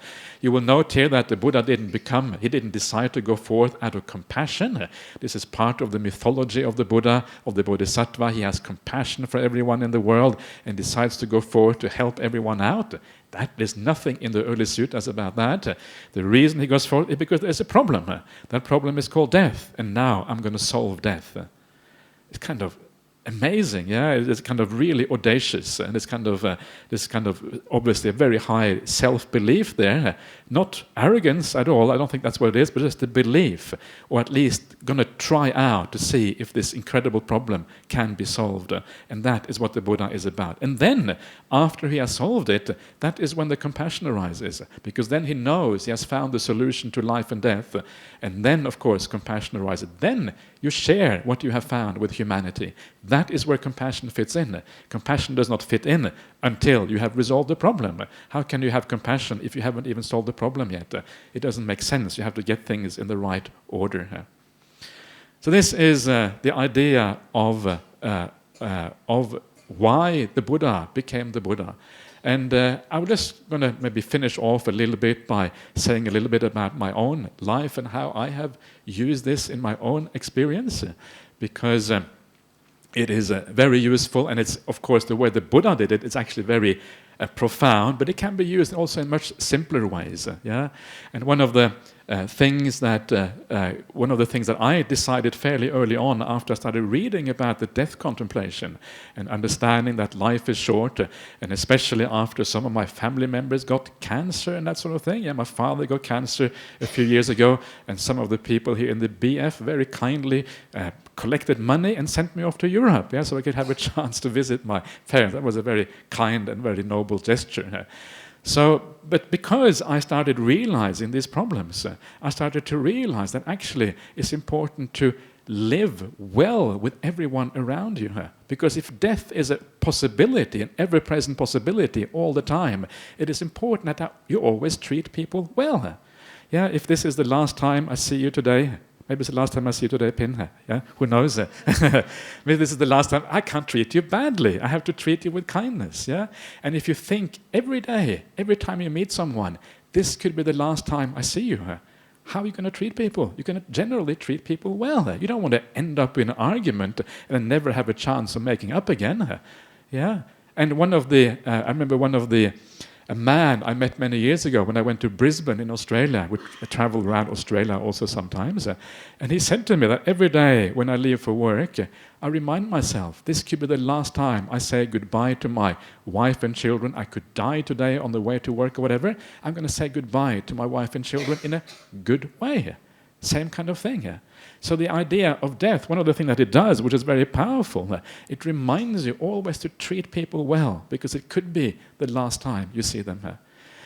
You will note here that the Buddha he didn't decide to go forth out of compassion. This is part of the mythology of the Buddha, of the Bodhisattva. He has compassion for everyone in the world and decides to go forth to help everyone out. There's nothing in the early suttas about that. The reason he goes forth is because there's a problem. That problem is called death, and now I'm going to solve death. It's kind of amazing, yeah. It's kind of really audacious, and it's kind of obviously a very high self-belief there. Not arrogance at all. I don't think that's what it is, but just the belief, or at least going to try out to see if this incredible problem can be solved. And that is what the Buddha is about. And then, after he has solved it, that is when the compassion arises, because then he knows he has found the solution to life and death. And then, of course, compassion arises. Then you share what you have found with humanity. That is where compassion fits in. Compassion does not fit in until you have resolved the problem. How can you have compassion if you haven't even solved the problem yet? It doesn't make sense. You have to get things in the right order. So this is the idea of why the Buddha became the Buddha. And I'm just going to maybe finish off a little bit by saying a little bit about my own life and how I have used this in my own experience, because it is very useful, and it's, of course, the way the Buddha did it, it's actually very profound, but it can be used also in much simpler ways. Yeah, and one of the things that I decided fairly early on, after I started reading about the death contemplation and understanding that life is short, and especially after some of my family members got cancer and that sort of thing. Yeah, my father got cancer a few years ago, and some of the people here in the BF very kindly collected money and sent me off to Europe, yeah, so I could have a chance to visit my parents. That was a very kind and very noble gesture. So, but because I started realizing these problems, I started to realize that actually it's important to live well with everyone around you. Because if death is a possibility, an ever-present possibility all the time, it is important that you always treat people well. Yeah, if this is the last time I see you today, maybe it's the last time I see you today, Pin. Yeah, who knows? Maybe this is the last time. I can't treat you badly. I have to treat you with kindness. Yeah, and if you think every day, every time you meet someone, this could be the last time I see you, how are you going to treat people? You're going to generally treat people well. You don't want to end up in an argument and never have a chance of making up again. Yeah, and I remember a man I met many years ago when I went to Brisbane in Australia. I travel around Australia also sometimes. And he said to me that every day when I leave for work, I remind myself, this could be the last time I say goodbye to my wife and children. I could die today on the way to work or whatever. I'm going to say goodbye to my wife and children in a good way. Same kind of thing. Yeah. So the idea of death, one of the things that it does, which is very powerful, it reminds you always to treat people well, because it could be the last time you see them.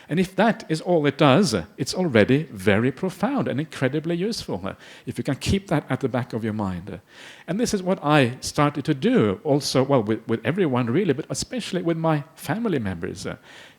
And if that is all it does, it's already very profound and incredibly useful, if you can keep that at the back of your mind. And this is what I started to do also, well, with everyone really, but especially with my family members.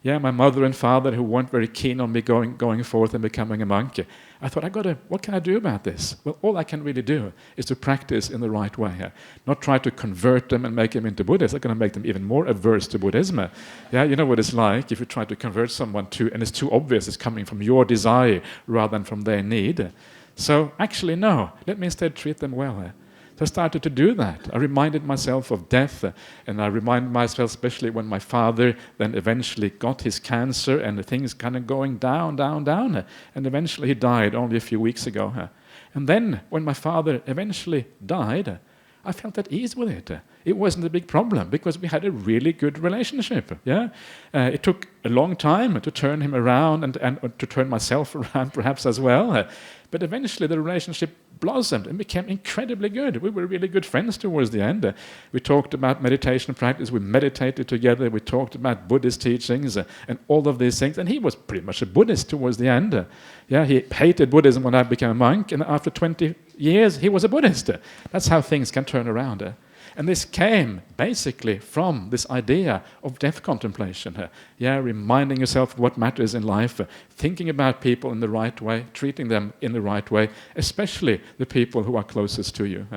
Yeah, my mother and father, who weren't very keen on me going forth and becoming a monk. I thought, what can I do about this? Well, all I can really do is to practice in the right way. Not try to convert them and make them into Buddhists. I'm going to make them even more averse to Buddhism. Yeah, you know what it's like if you try to convert someone and it's too obvious it's coming from your desire rather than from their need. So actually, no, let me instead treat them well. So I started to do that. I reminded myself of death, and I reminded myself, especially when my father then eventually got his cancer and the things kind of going down, and eventually he died only a few weeks ago. And then when my father eventually died, I felt at ease with it. It wasn't a big problem because we had a really good relationship. Yeah, it took a long time to turn him around and to turn myself around perhaps as well. But eventually the relationship blossomed and became incredibly good. We were really good friends towards the end. We talked about meditation practice. We meditated together. We talked about Buddhist teachings and all of these things. And he was pretty much a Buddhist towards the end. Yeah, he hated Buddhism when I became a monk, and after 20 years he was a Buddhist. That's how things can turn around. And this came basically from this idea of death contemplation. Yeah, reminding yourself what matters in life, thinking about people in the right way, treating them in the right way, especially the people who are closest to you.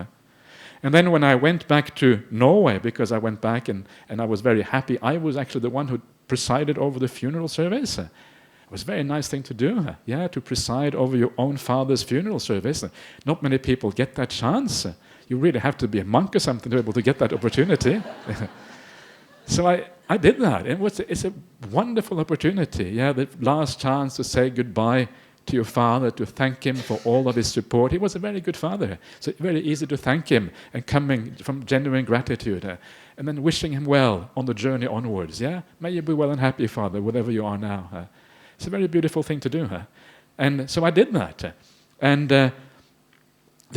And then when I went back to Norway, because I went back and I was very happy, I was actually the one who presided over the funeral service. It was a very nice thing to do, yeah, to preside over your own father's funeral service. Not many people get that chance. You really have to be a monk or something to be able to get that opportunity. So I did that. It's a wonderful opportunity, yeah, the last chance to say goodbye to your father, to thank him for all of his support. He was a very good father, so it's very easy to thank him and coming from genuine gratitude. And then wishing him well on the journey onwards, yeah? May you be well and happy, Father, wherever you are now. It's a very beautiful thing to do. And so I did that. And the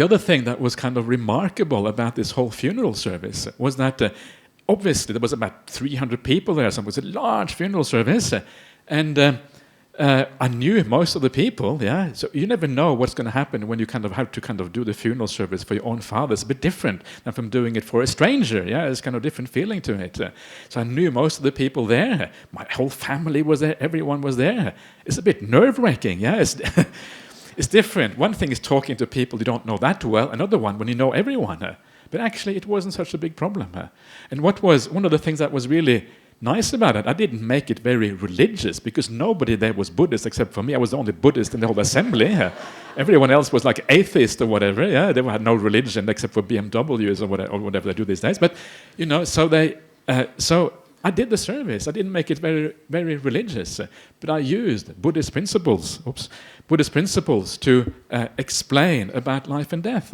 other thing that was kind of remarkable about this whole funeral service was that obviously there was about 300 people there, so it was a large funeral service. And I knew most of the people, yeah. So you never know what's going to happen when you kind of have to kind of do the funeral service for your own father. It's a bit different than from doing it for a stranger, yeah. It's kind of different feeling to it. So I knew most of the people there. My whole family was there. Everyone was there. It's a bit nerve-wracking, yeah. It's different. One thing is talking to people you don't know that well. Another one when you know everyone. But actually, it wasn't such a big problem. And what was one of the things that was really nice about it. I didn't make it very religious because nobody there was Buddhist except for me. I was the only Buddhist in the whole assembly. Everyone else was like atheist or whatever. Yeah, they had no religion except for BMWs or whatever they do these days. But so I did the service. I didn't make it very, very religious, but I used Buddhist principles to explain about life and death.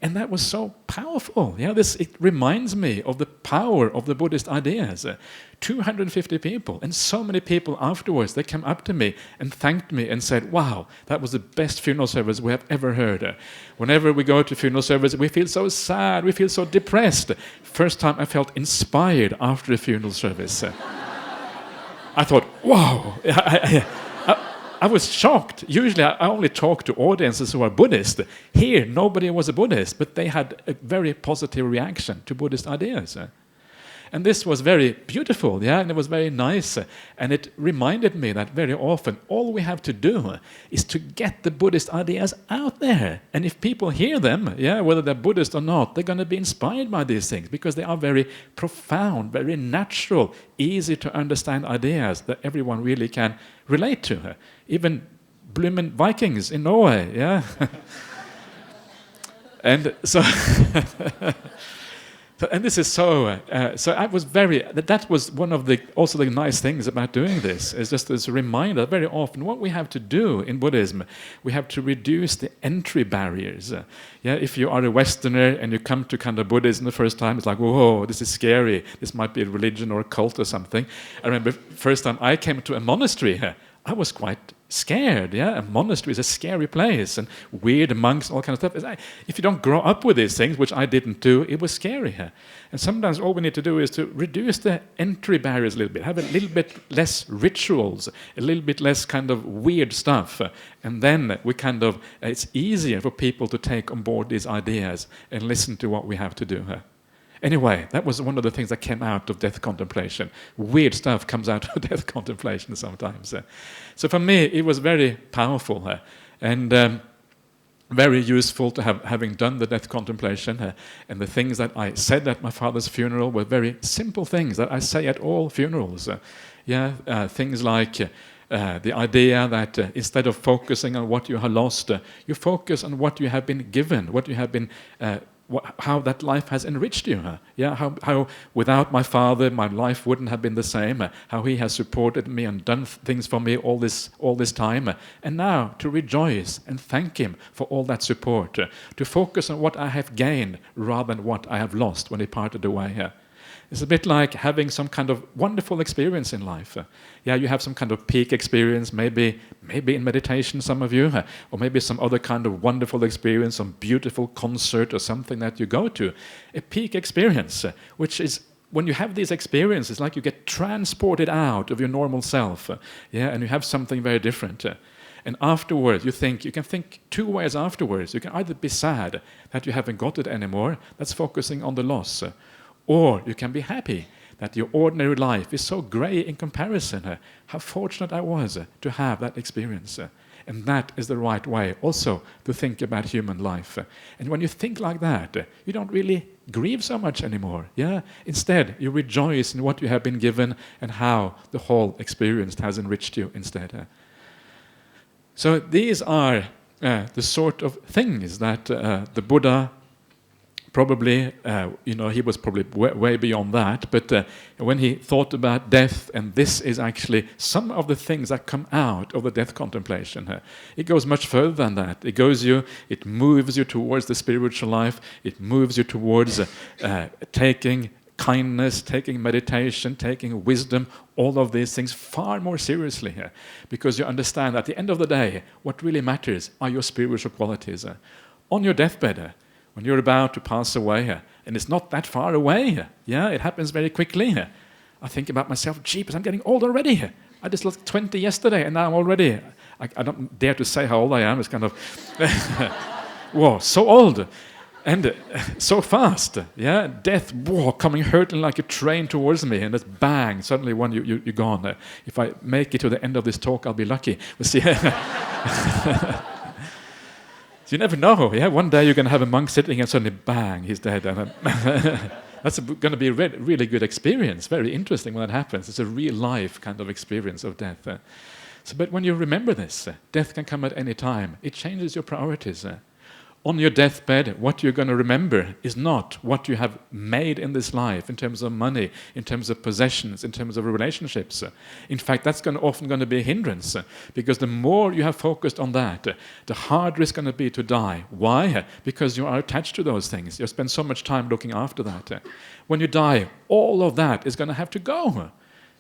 And that was so powerful. It reminds me of the power of the Buddhist ideas. 250 people, and so many people afterwards, they came up to me and thanked me and said, wow, that was the best funeral service we have ever heard. Whenever we go to funeral service, we feel so sad, we feel so depressed. First time I felt inspired after a funeral service. I thought, wow. I was shocked. Usually I only talk to audiences who are Buddhist. Here, nobody was a Buddhist, but they had a very positive reaction to Buddhist ideas. And this was very beautiful, and it was very nice. And it reminded me that very often all we have to do is to get the Buddhist ideas out there. And if people hear them, whether they're Buddhist or not, they're going to be inspired by these things because they are very profound, very natural, easy to understand ideas that everyone really can relate to. Even bloomin' Vikings in Norway, And so... And this is so I was that was one of the nice things about doing this, is just this reminder. Very often what we have to do in Buddhism, we have to reduce the entry barriers. If you are a Westerner and you come to kind of Buddhism the first time, it's like, whoa, this is scary. This might be a religion or a cult or something. I remember first time I came to a monastery, I was quite scared. A monastery is a scary place, and weird monks and all kind of stuff. If you don't grow up with these things, which I didn't do, it was scary. And sometimes all we need to do is to reduce the entry barriers a little bit, have a little bit less rituals, a little bit less kind of weird stuff, and then it's easier for people to take on board these ideas and listen to what we have to do. Anyway, that was one of the things that came out of death contemplation. Weird stuff comes out of death contemplation sometimes. So for me, it was very powerful and very useful to having done the death contemplation. And the things that I said at my father's funeral were very simple things that I say at all funerals. Things like the idea that instead of focusing on what you have lost, you focus on what you have been given, what you have been how that life has enriched you. How without my father, my life wouldn't have been the same. How he has supported me and done things for me all this time. And now to rejoice and thank him for all that support. To focus on what I have gained rather than what I have lost when he parted away. It's a bit like having some kind of wonderful experience in life. You have some kind of peak experience, maybe in meditation, some of you, or maybe some other kind of wonderful experience, some beautiful concert or something that you go to. A peak experience, which is when you have these experiences, like you get transported out of your normal self, and you have something very different. And afterwards, you can think two ways afterwards. You can either be sad that you haven't got it anymore, that's focusing on the loss, or you can be happy that your ordinary life is so grey in comparison. How fortunate I was to have that experience. And that is the right way also to think about human life. And when you think like that, you don't really grieve so much anymore. Instead, you rejoice in what you have been given and how the whole experience has enriched you instead. So these are the sort of things that the Buddha probably, he was probably way beyond that, but when he thought about death, and this is actually some of the things that come out of the death contemplation. It goes much further than that. It moves you towards the spiritual life. It moves you towards taking kindness, taking meditation, taking wisdom, all of these things far more seriously here, because you understand at the end of the day, what really matters are your spiritual qualities. On your deathbed, when you're about to pass away, and it's not that far away, it happens very quickly. I think about myself, jeepers, I'm getting old already. I just looked 20 yesterday, and now I'm already, I don't dare to say how old I am. It's kind of, whoa, so old, and so fast. Death, whoa, coming hurtling like a train towards me, and just bang, suddenly you're gone. If I make it to the end of this talk, I'll be lucky. We'll see. You never know. One day you're going to have a monk sitting and suddenly, bang, he's dead. And then That's going to be a really good experience, very interesting when that happens. It's a real life kind of experience of death. But when you remember this, death can come at any time. It changes your priorities. On your deathbed, what you're going to remember is not what you have made in this life in terms of money, in terms of possessions, in terms of relationships. In fact, that's often going to be a hindrance, because the more you have focused on that, the harder it's going to be to die. Why? Because you are attached to those things. You spend so much time looking after that. When you die, all of that is going to have to go.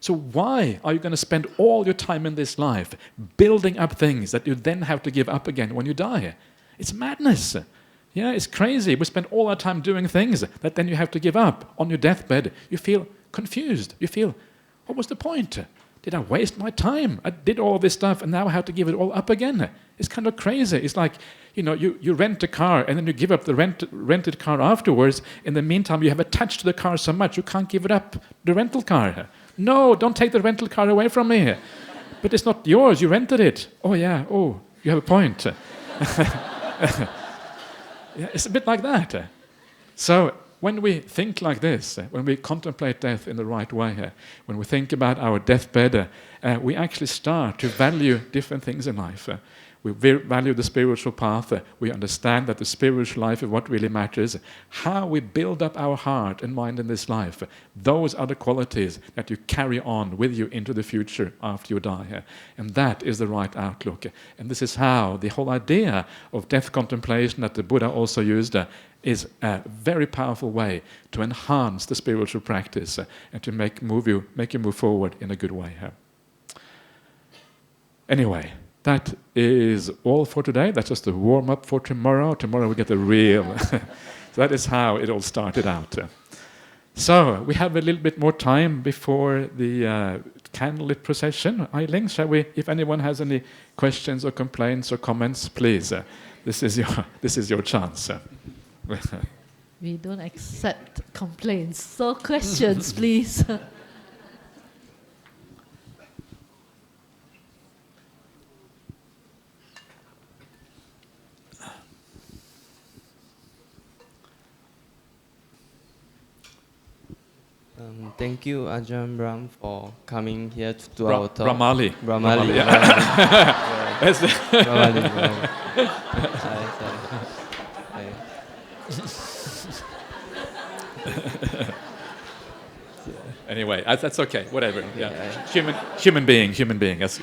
So why are you going to spend all your time in this life building up things that you then have to give up again when you die? It's madness. Yeah, it's crazy. We spend all our time doing things that then you have to give up. On your deathbed, you feel confused. You feel, what was the point? Did I waste my time? I did all this stuff and now I have to give it all up again. It's kind of crazy. It's like, you rent a car and then you give up the rented car afterwards. In the meantime, you have attached to the car so much you can't give it up, the rental car. No, don't take the rental car away from me. But it's not yours. You rented it. Oh, yeah. Oh, you have a point. Yeah, it's a bit like that. So when we think like this, when we contemplate death in the right way, when we think about our deathbed, we actually start to value different things in life. We value the spiritual path. We understand that the spiritual life is what really matters. How we build up our heart and mind in this life, those are the qualities that you carry on with you into the future after you die. And that is the right outlook. And this is how the whole idea of death contemplation that the Buddha also used is a very powerful way to enhance the spiritual practice and to make you move forward in a good way. Anyway, that is all for today. That's just a warm-up for tomorrow. Tomorrow we get the real... So that is how it all started out. So we have a little bit more time before the candlelit procession. Eiling, shall we? If anyone has any questions or complaints or comments, please. This is your chance. We don't accept complaints. So questions, please. Thank you, Ajahn Brahm, for coming here to our talk. Brahmali. Brahmali. Yeah. Brahmali. Anyway, that's okay. Whatever. Yeah. Human being. That's,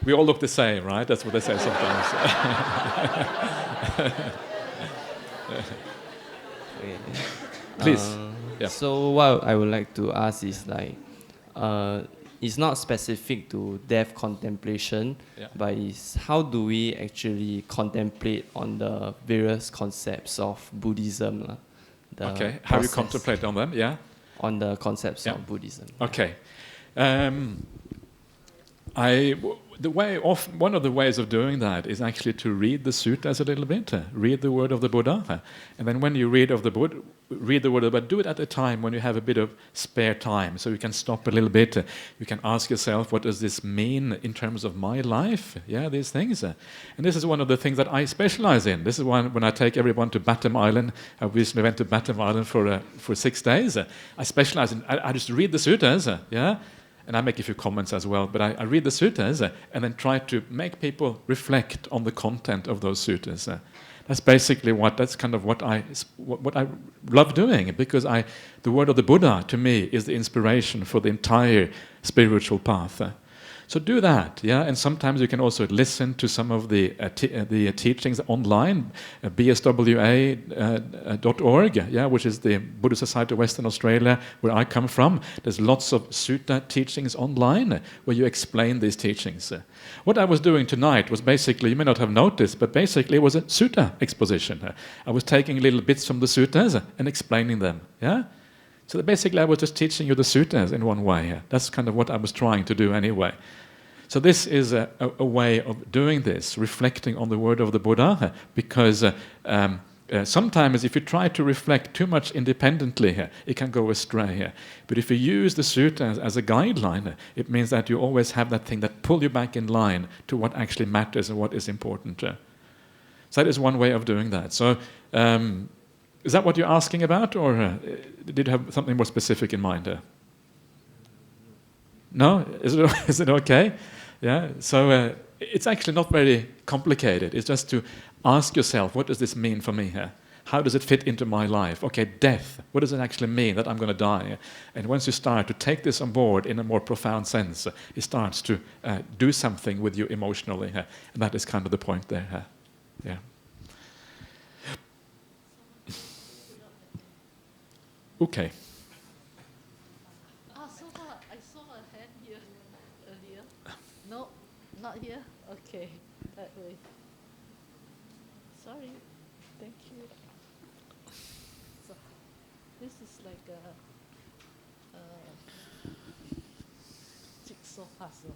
we all look the same, right? That's what they say sometimes. Please. Yeah. So what I would like to ask is it's not specific to death contemplation, but it's how do we actually contemplate on the various concepts of Buddhism? How you contemplate on them? Yeah. On the concepts of Buddhism. Okay. One of the ways of doing that is actually to read the suttas a little bit, read the word of the Buddha, and then when you read the word of the Buddha, do it at a time when you have a bit of spare time, so you can stop a little bit. You can ask yourself, what does this mean in terms of my life? Yeah, these things. And this is one of the things that I specialize in. This is when I take everyone to Batam Island. I recently went to Batam Island for 6 days. I specialize in. I just read the suttas. Yeah. And I make a few comments as well, but I read the suttas and then try to make people reflect on the content of those suttas. That's basically what I love doing, because the word of the Buddha to me is the inspiration for the entire spiritual path. So do that, yeah. And sometimes you can also listen to some of the teachings online, bswa.org, yeah, which is the Buddhist Society of Western Australia, where I come from. There's lots of sutta teachings online where you explain these teachings. What I was doing tonight was basically, you may not have noticed, but basically it was a sutta exposition. I was taking little bits from the suttas and explaining them, yeah. So basically I was just teaching you the suttas in one way. That's kind of what I was trying to do anyway. So this is a way of doing this, reflecting on the word of the Buddha, because sometimes if you try to reflect too much independently, it can go astray. But if you use the sutta as a guideline, it means that you always have that thing that pull you back in line to what actually matters and what is important. So that is one way of doing that. So Is that what you're asking about, or did you have something more specific in mind? No? Is it okay? Yeah. So it's actually not very complicated. It's just to ask yourself, what does this mean for me here? How does it fit into my life? Okay, death. What does it actually mean that I'm going to die? And once you start to take this on board in a more profound sense, it starts to do something with you emotionally. And that is kind of the point there. Yeah. Okay. So far, I saw a hand here earlier. No, not here. Okay, that way. Sorry. Thank you. So, this is like a jigsaw puzzle.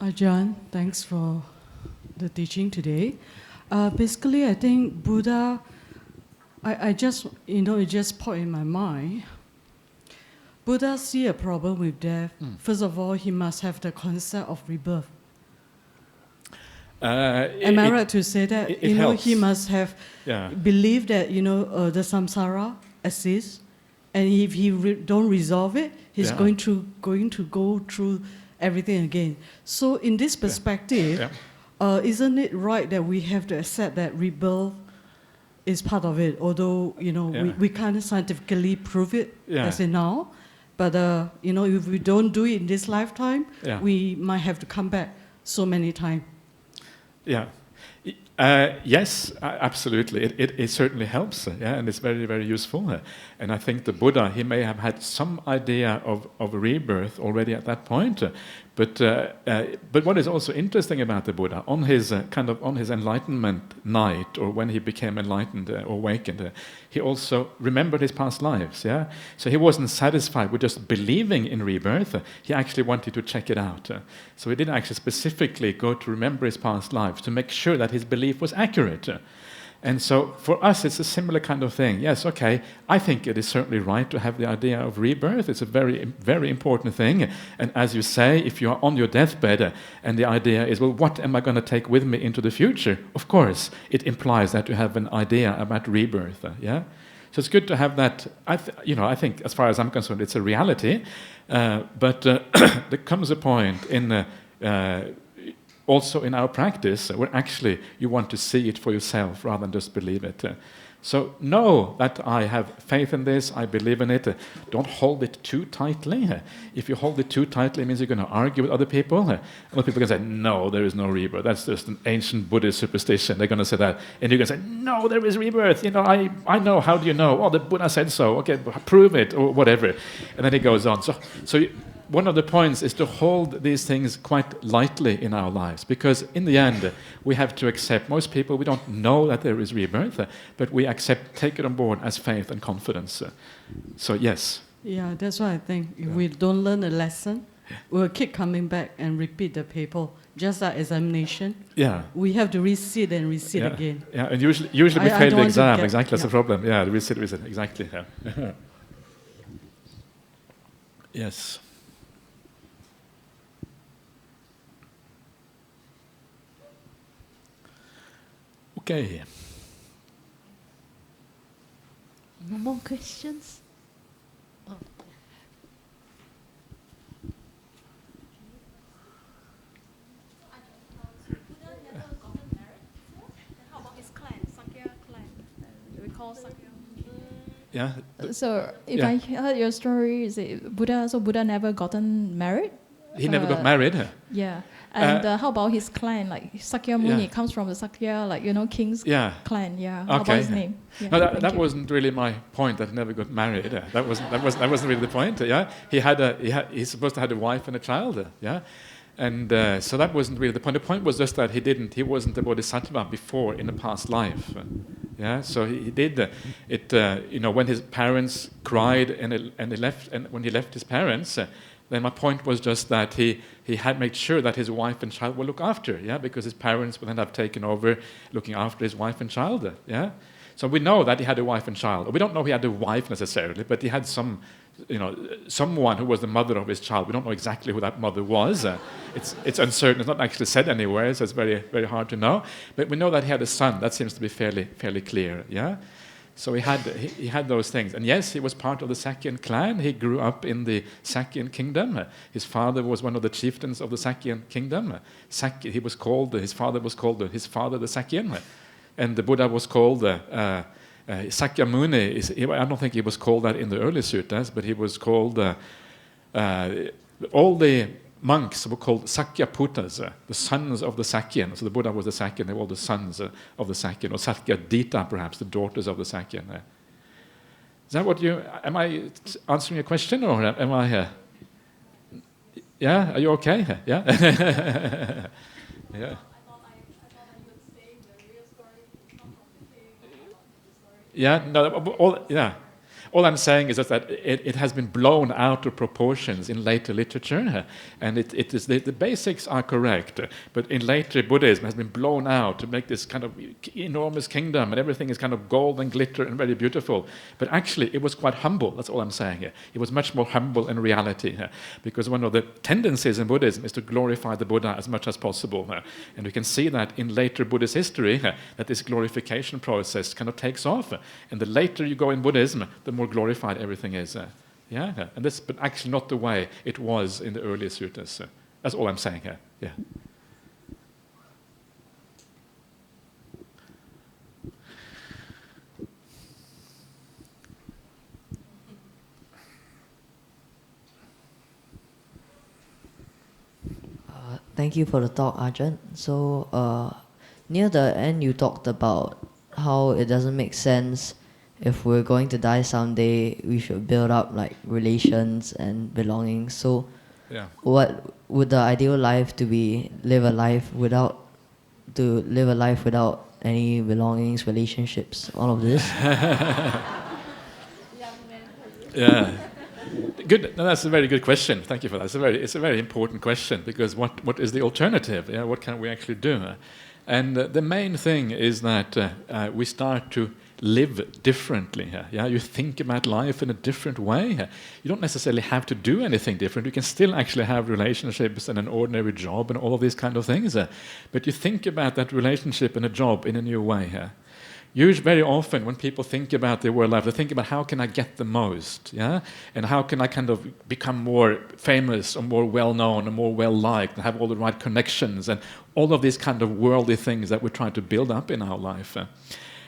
Ajahn, thanks for the teaching today. Basically, I think Buddha, I just, it just popped in my mind. Buddha see a problem with death. First of all, he must have the concept of rebirth. Am I right to say that? He must have believed that, the samsara exists. And if he don't resolve it, he's going to go through everything again. So in this perspective, isn't it right that we have to accept that rebirth is part of it, although we can't scientifically prove it as in now, but if we don't do it in this lifetime, we might have to come back so many times. Yeah. Yes, absolutely. It certainly helps, and it's very, very useful. And I think the Buddha, he may have had some idea of rebirth already at that point. But what is also interesting about the Buddha, on his enlightenment night, or when he became enlightened or awakened, he also remembered his past lives. Yeah, so he wasn't satisfied with just believing in rebirth. He actually wanted to check it out. So he didn't actually specifically go to remember his past lives to make sure that his belief was accurate. And so for us, it's a similar kind of thing. Yes, okay, I think it is certainly right to have the idea of rebirth. It's a very, very important thing. And as you say, if you are on your deathbed and the idea is, well, what am I going to take with me into the future? Of course, it implies that you have an idea about rebirth. Yeah. So it's good to have that. I think, as far as I'm concerned, it's a reality. But there comes a point in also in our practice where actually you want to see it for yourself rather than just believe it. So know that I have faith in this, I believe in it. Don't hold it too tightly. If you hold it too tightly, it means you're going to argue with other people. Other people can say, no, there is no rebirth. That's just an ancient Buddhist superstition. They're going to say that. And you're going to say, no, there is rebirth. I know. How do you know? Oh, the Buddha said so. Okay, prove it, or whatever. And then it goes on. So one of the points is to hold these things quite lightly in our lives, because in the end we have to accept, most people, we don't know that there is rebirth, but we take it on board as faith and confidence. So yes. Yeah, that's why I think if we don't learn a lesson, we'll keep coming back and repeat the paper, just like examination. Yeah. We have to resit and resit again. Yeah, and usually we fail the exam. Exactly, that's the problem. Yeah, resit, exactly. Yeah. Yes. Okay. No more questions? Oh. How about his clan, Sakya clan? We call Sakya. Yeah. So if I heard your story, is it Buddha never gotten married? He never got married. Yeah. And how about his clan? Like Sakya Muni comes from the Sakya, king's clan. Yeah. How about his name? Yeah, no, that wasn't really my point. That he never got married. That wasn't really the point. Yeah. He's supposed to have a wife and a child. Yeah. And so that wasn't really the point. The point was just that he wasn't a bodhisattva before in a past life. Yeah. So he did it. When his parents cried and when he left his parents. Then my point was just that he had made sure that his wife and child were looked after, because his parents would then have taken over looking after his wife and child, So we know that he had a wife and child. We don't know he had a wife necessarily, but he had someone who was the mother of his child. We don't know exactly who that mother was. It's uncertain. It's not actually said anywhere, so it's very, very hard to know. But we know that he had a son. That seems to be fairly clear. Yeah. So he had those things. And yes, he was part of the Sakyan clan. He grew up in the Sakyan kingdom. His father was one of the chieftains of the Sakyan kingdom. His father was called the Sakyan. And the Buddha was called Sakyamuni. I don't think he was called that in the early suttas, but he was called, all the monks were called Sakyaputas, the sons of the Sakyan. So the Buddha was the Sakyan, they were all the sons of the Sakyan, or Sakyadita perhaps, the daughters of the Sakyan. Is that what am I answering your question, or am I, yeah, are you okay? Yeah? Yeah. Yeah, no, all I'm saying is that it has been blown out of proportions in later literature, and the basics are correct, but in later Buddhism has been blown out to make this kind of enormous kingdom, and everything is kind of gold and glitter and very beautiful. But actually, it was quite humble. That's all I'm saying here. It was much more humble in reality, because one of the tendencies in Buddhism is to glorify the Buddha as much as possible, and we can see that in later Buddhist history that this glorification process kind of takes off, and the later you go in Buddhism, the more glorified everything is. And that's but actually not the way it was in the early suttas. That's all I'm saying here. Yeah. Thank you for the talk, Ajahn. So near the end you talked about how it doesn't make sense if we're going to die someday, we should build up like relations and belongings. So, what would the ideal life to be? Live a life without any belongings, relationships, all of this. Yeah, good. No, that's a very good question. Thank you for that. It's a very important question, because what is the alternative? Yeah, what can we actually do? And the main thing is that we start to live differently. Yeah, you think about life in a different way. You don't necessarily have to do anything different. You can still actually have relationships and an ordinary job and all of these kind of things. But you think about that relationship and a job in a new way. Usually, very often, when people think about their world life, they think about how can I get the most, and how can I kind of become more famous or more well-known or more well-liked and have all the right connections and all of these kind of worldly things that we try to build up in our life.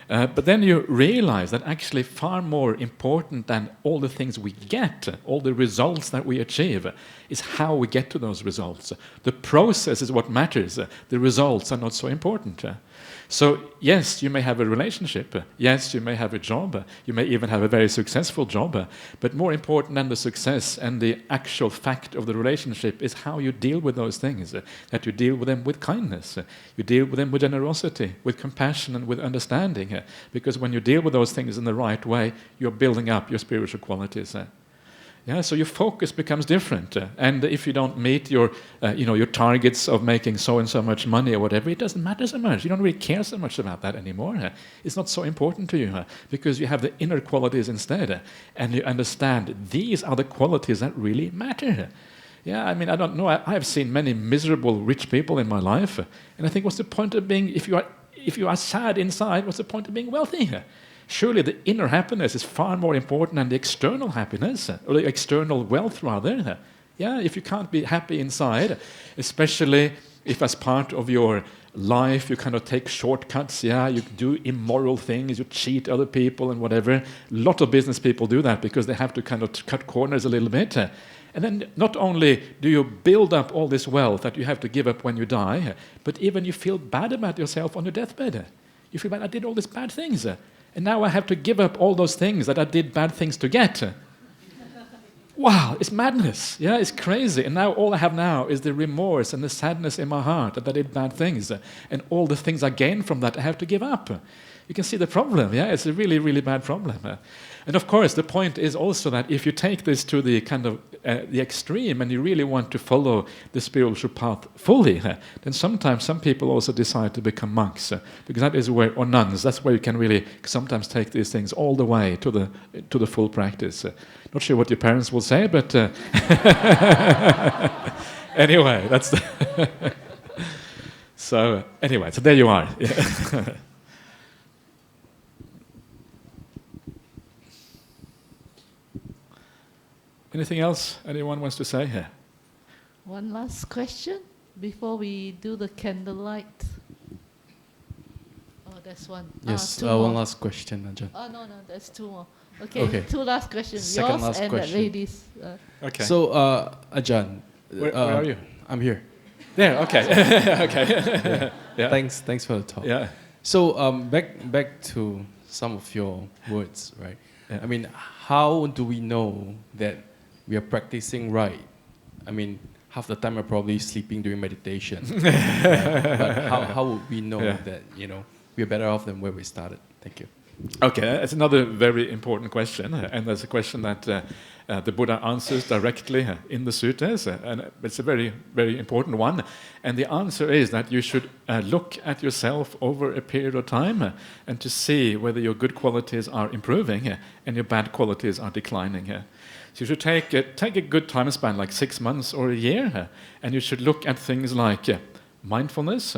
But then you realize that actually far more important than all the things we get, all the results that we achieve, is how we get to those results. The process is what matters. The results are not so important. So yes, you may have a relationship, yes, you may have a job, you may even have a very successful job, but more important than the success and the actual fact of the relationship is how you deal with those things, that you deal with them with kindness, you deal with them with generosity, with compassion and with understanding, because when you deal with those things in the right way, you're building up your spiritual qualities. So your focus becomes different, and if you don't meet your targets of making so and so much money or whatever, it doesn't matter so much. You don't really care so much about that anymore. It's not so important to you because you have the inner qualities instead, and you understand these are the qualities that really matter. I mean, I don't know. I have seen many miserable rich people in my life, and I think, what's the point of being? If you are sad inside, what's the point of being wealthy? Surely the inner happiness is far more important than the external happiness, or the external wealth rather. If you can't be happy inside, especially if as part of your life you kind of take shortcuts, you do immoral things, you cheat other people and whatever. A lot of business people do that because they have to kind of cut corners a little bit. And then not only do you build up all this wealth that you have to give up when you die, but even you feel bad about yourself on your deathbed. You feel bad, I did all these bad things. And now I have to give up all those things that I did bad things to get. Wow, it's madness. It's crazy. And now all I have now is the remorse and the sadness in my heart that I did bad things. And all the things I gained from that I have to give up. you can see the problem. Yeah, it's a really, really bad problem. And of course, the point is also that if you take this to the kind of the extreme and you really want to follow the spiritual path fully, then sometimes some people also decide to become monks, because that is where, or nuns, that's where you can really sometimes take these things all the way to the full practice. Not sure what your parents will say, but anyway, that's the so anyway, so there you are. Yeah. Anything else anyone wants to say here? One last question before we do the candlelight. Oh, there's one. Yes, one last question, Ajahn. Oh, no, there's two more. Okay. Two last questions. Second yours last and question. the ladies. Okay. So, Ajahn. Where are you? I'm here. There, okay. Okay. Yeah. Thanks for the talk. Yeah. So, back to some of your words, right? Yeah. I mean, how do we know that we are practicing right? I mean, half the time we're probably sleeping during meditation. But how would we know that, we're better off than where we started? Thank you. Okay, that's another very important question, and that's a question that the Buddha answers directly in the suttas, and it's a very, very important one. And the answer is that you should look at yourself over a period of time and to see whether your good qualities are improving and your bad qualities are declining. So you should take a good time span, like 6 months or a year, and you should look at things like mindfulness,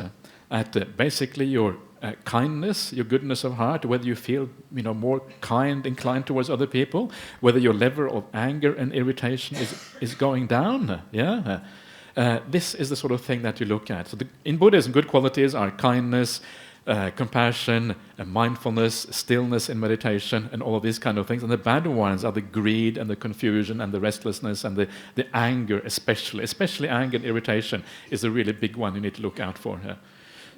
at basically your kindness, your goodness of heart, whether you feel more inclined towards other people, whether your level of anger and irritation is going down. This is the sort of thing that you look at. So in Buddhism, good qualities are kindness, compassion, mindfulness, stillness in meditation, and all of these kind of things. And the bad ones are the greed and the confusion and the restlessness and the anger, especially anger and irritation is a really big one you need to look out for.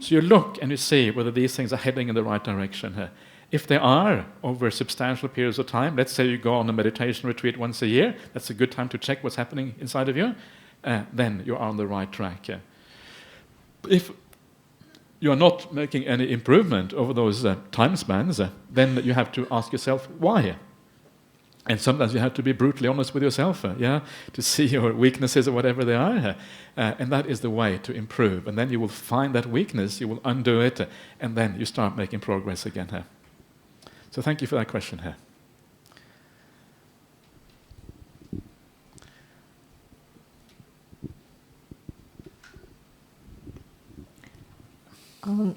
So you look and you see whether these things are heading in the right direction. If they are over substantial periods of time, let's say you go on a meditation retreat once a year, that's a good time to check what's happening inside of you, then you are on the right track. If you are not making any improvement over those time spans, then you have to ask yourself why. And sometimes you have to be brutally honest with yourself, to see your weaknesses or whatever they are. And that is the way to improve. And then you will find that weakness, you will undo it, and then you start making progress again. So thank you for that question.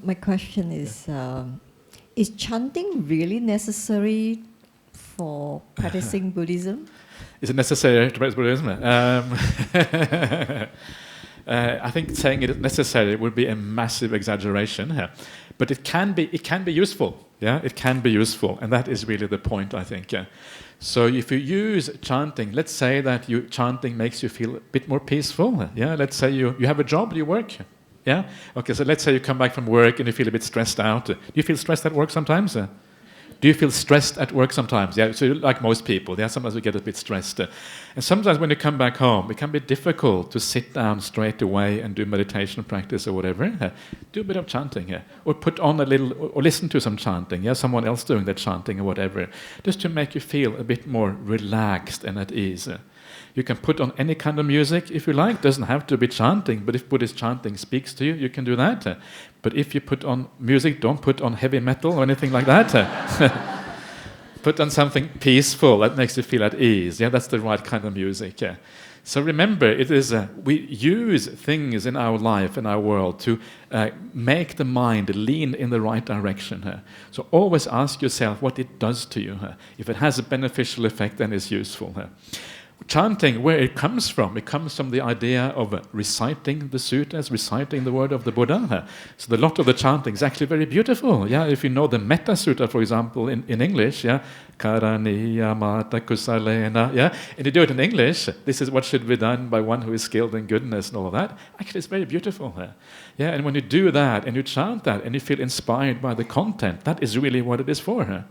My question is chanting really necessary for practicing Buddhism? Is it necessary to practice Buddhism? I think saying it is necessary would be a massive exaggeration, but it can be useful. It can be useful, and that is really the point, I think. So if you use chanting, let's say that chanting makes you feel a bit more peaceful. Let's say you have a job, you work. Okay, so let's say you come back from work and you feel a bit stressed out. Do you feel stressed at work sometimes? Do you feel stressed at work sometimes? So like most people, sometimes we get a bit stressed. And sometimes when you come back home, it can be difficult to sit down straight away and do meditation practice or whatever. Do a bit of chanting, or put on a little, or listen to some chanting, someone else doing that chanting or whatever, just to make you feel a bit more relaxed and at ease. You can put on any kind of music if you like. It doesn't have to be chanting, but if Buddhist chanting speaks to you, you can do that. But if you put on music, don't put on heavy metal or anything like that. Put on something peaceful that makes you feel at ease. That's the right kind of music. So remember, it is we use things in our life, in our world, to make the mind lean in the right direction. So always ask yourself what it does to you. If it has a beneficial effect, then it's useful. Chanting, where it comes from the idea of reciting the suttas, reciting the word of the Buddha. So a lot of the chanting is actually very beautiful. If you know the Metta Sutta, for example, in English, Karaniya Mata Kusalena, and you do it in English, this is what should be done by one who is skilled in goodness and all of that. Actually, it's very beautiful. And when you do that and you chant that and you feel inspired by the content, that is really what it is for.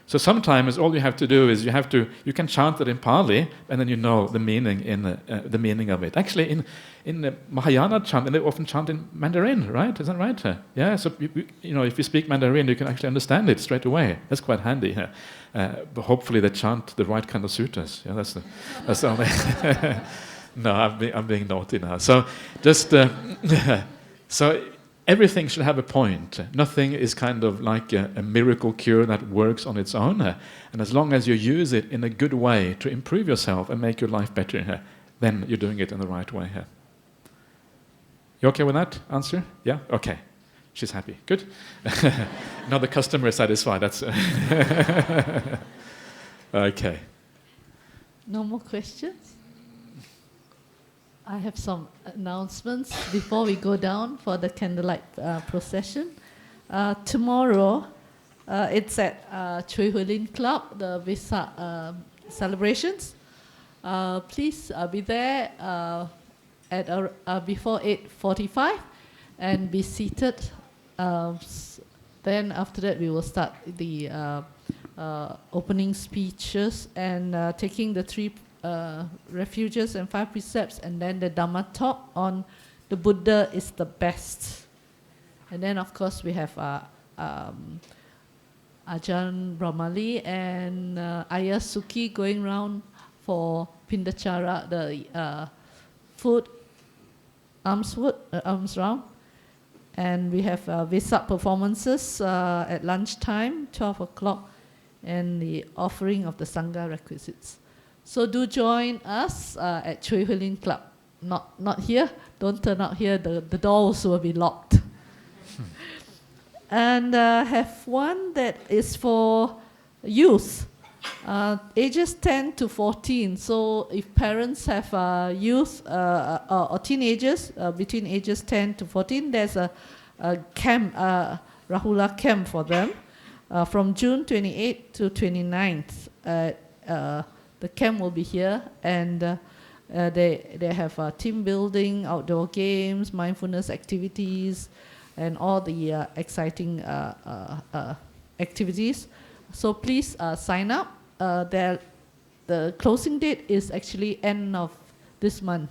So sometimes all you have to do is you can chant it in Pali, and then you know the meaning the meaning of it. Actually, in the Mahayana chant, and they often chant in Mandarin, right? Is that right? Yeah. So if you speak Mandarin, you can actually understand it straight away. That's quite handy. But hopefully they chant the right kind of sutras. Yeah, that's the only. No, I'm being naughty now. So just so. Everything should have a point. Nothing is kind of like a miracle cure that works on its own. And as long as you use it in a good way to improve yourself and make your life better, then you're doing it in the right way. You okay with that answer? Yeah? Okay. She's happy. Good. Now the customer is satisfied. That's okay. No more questions? I have some announcements before we go down for the candlelight procession. Tomorrow, it's at Chui Huilin Club, the Vesak celebrations. Please be there at before 8:45 and be seated. Then after that, we will start the opening speeches and taking the three refuges and 5 precepts, and then the Dhamma talk on the Buddha is the best. And then of course we have Ajahn Brahmali and Ayah Suki going around for Pindachara, the food, arms round. And we have Vesak performances at lunchtime, 12 o'clock, and the offering of the Sangha requisites. So do join us at Chui Huilin Club. Not here. Don't turn out here. The doors will be locked. And have one that is for youth, ages 10 to 14. So if parents have youth or teenagers between ages 10 to 14, there's a camp, Rahula camp for them from June 28th to 29th. The camp will be here, and they have team building, outdoor games, mindfulness activities, and all the exciting activities. So please sign up. The closing date is actually end of this month.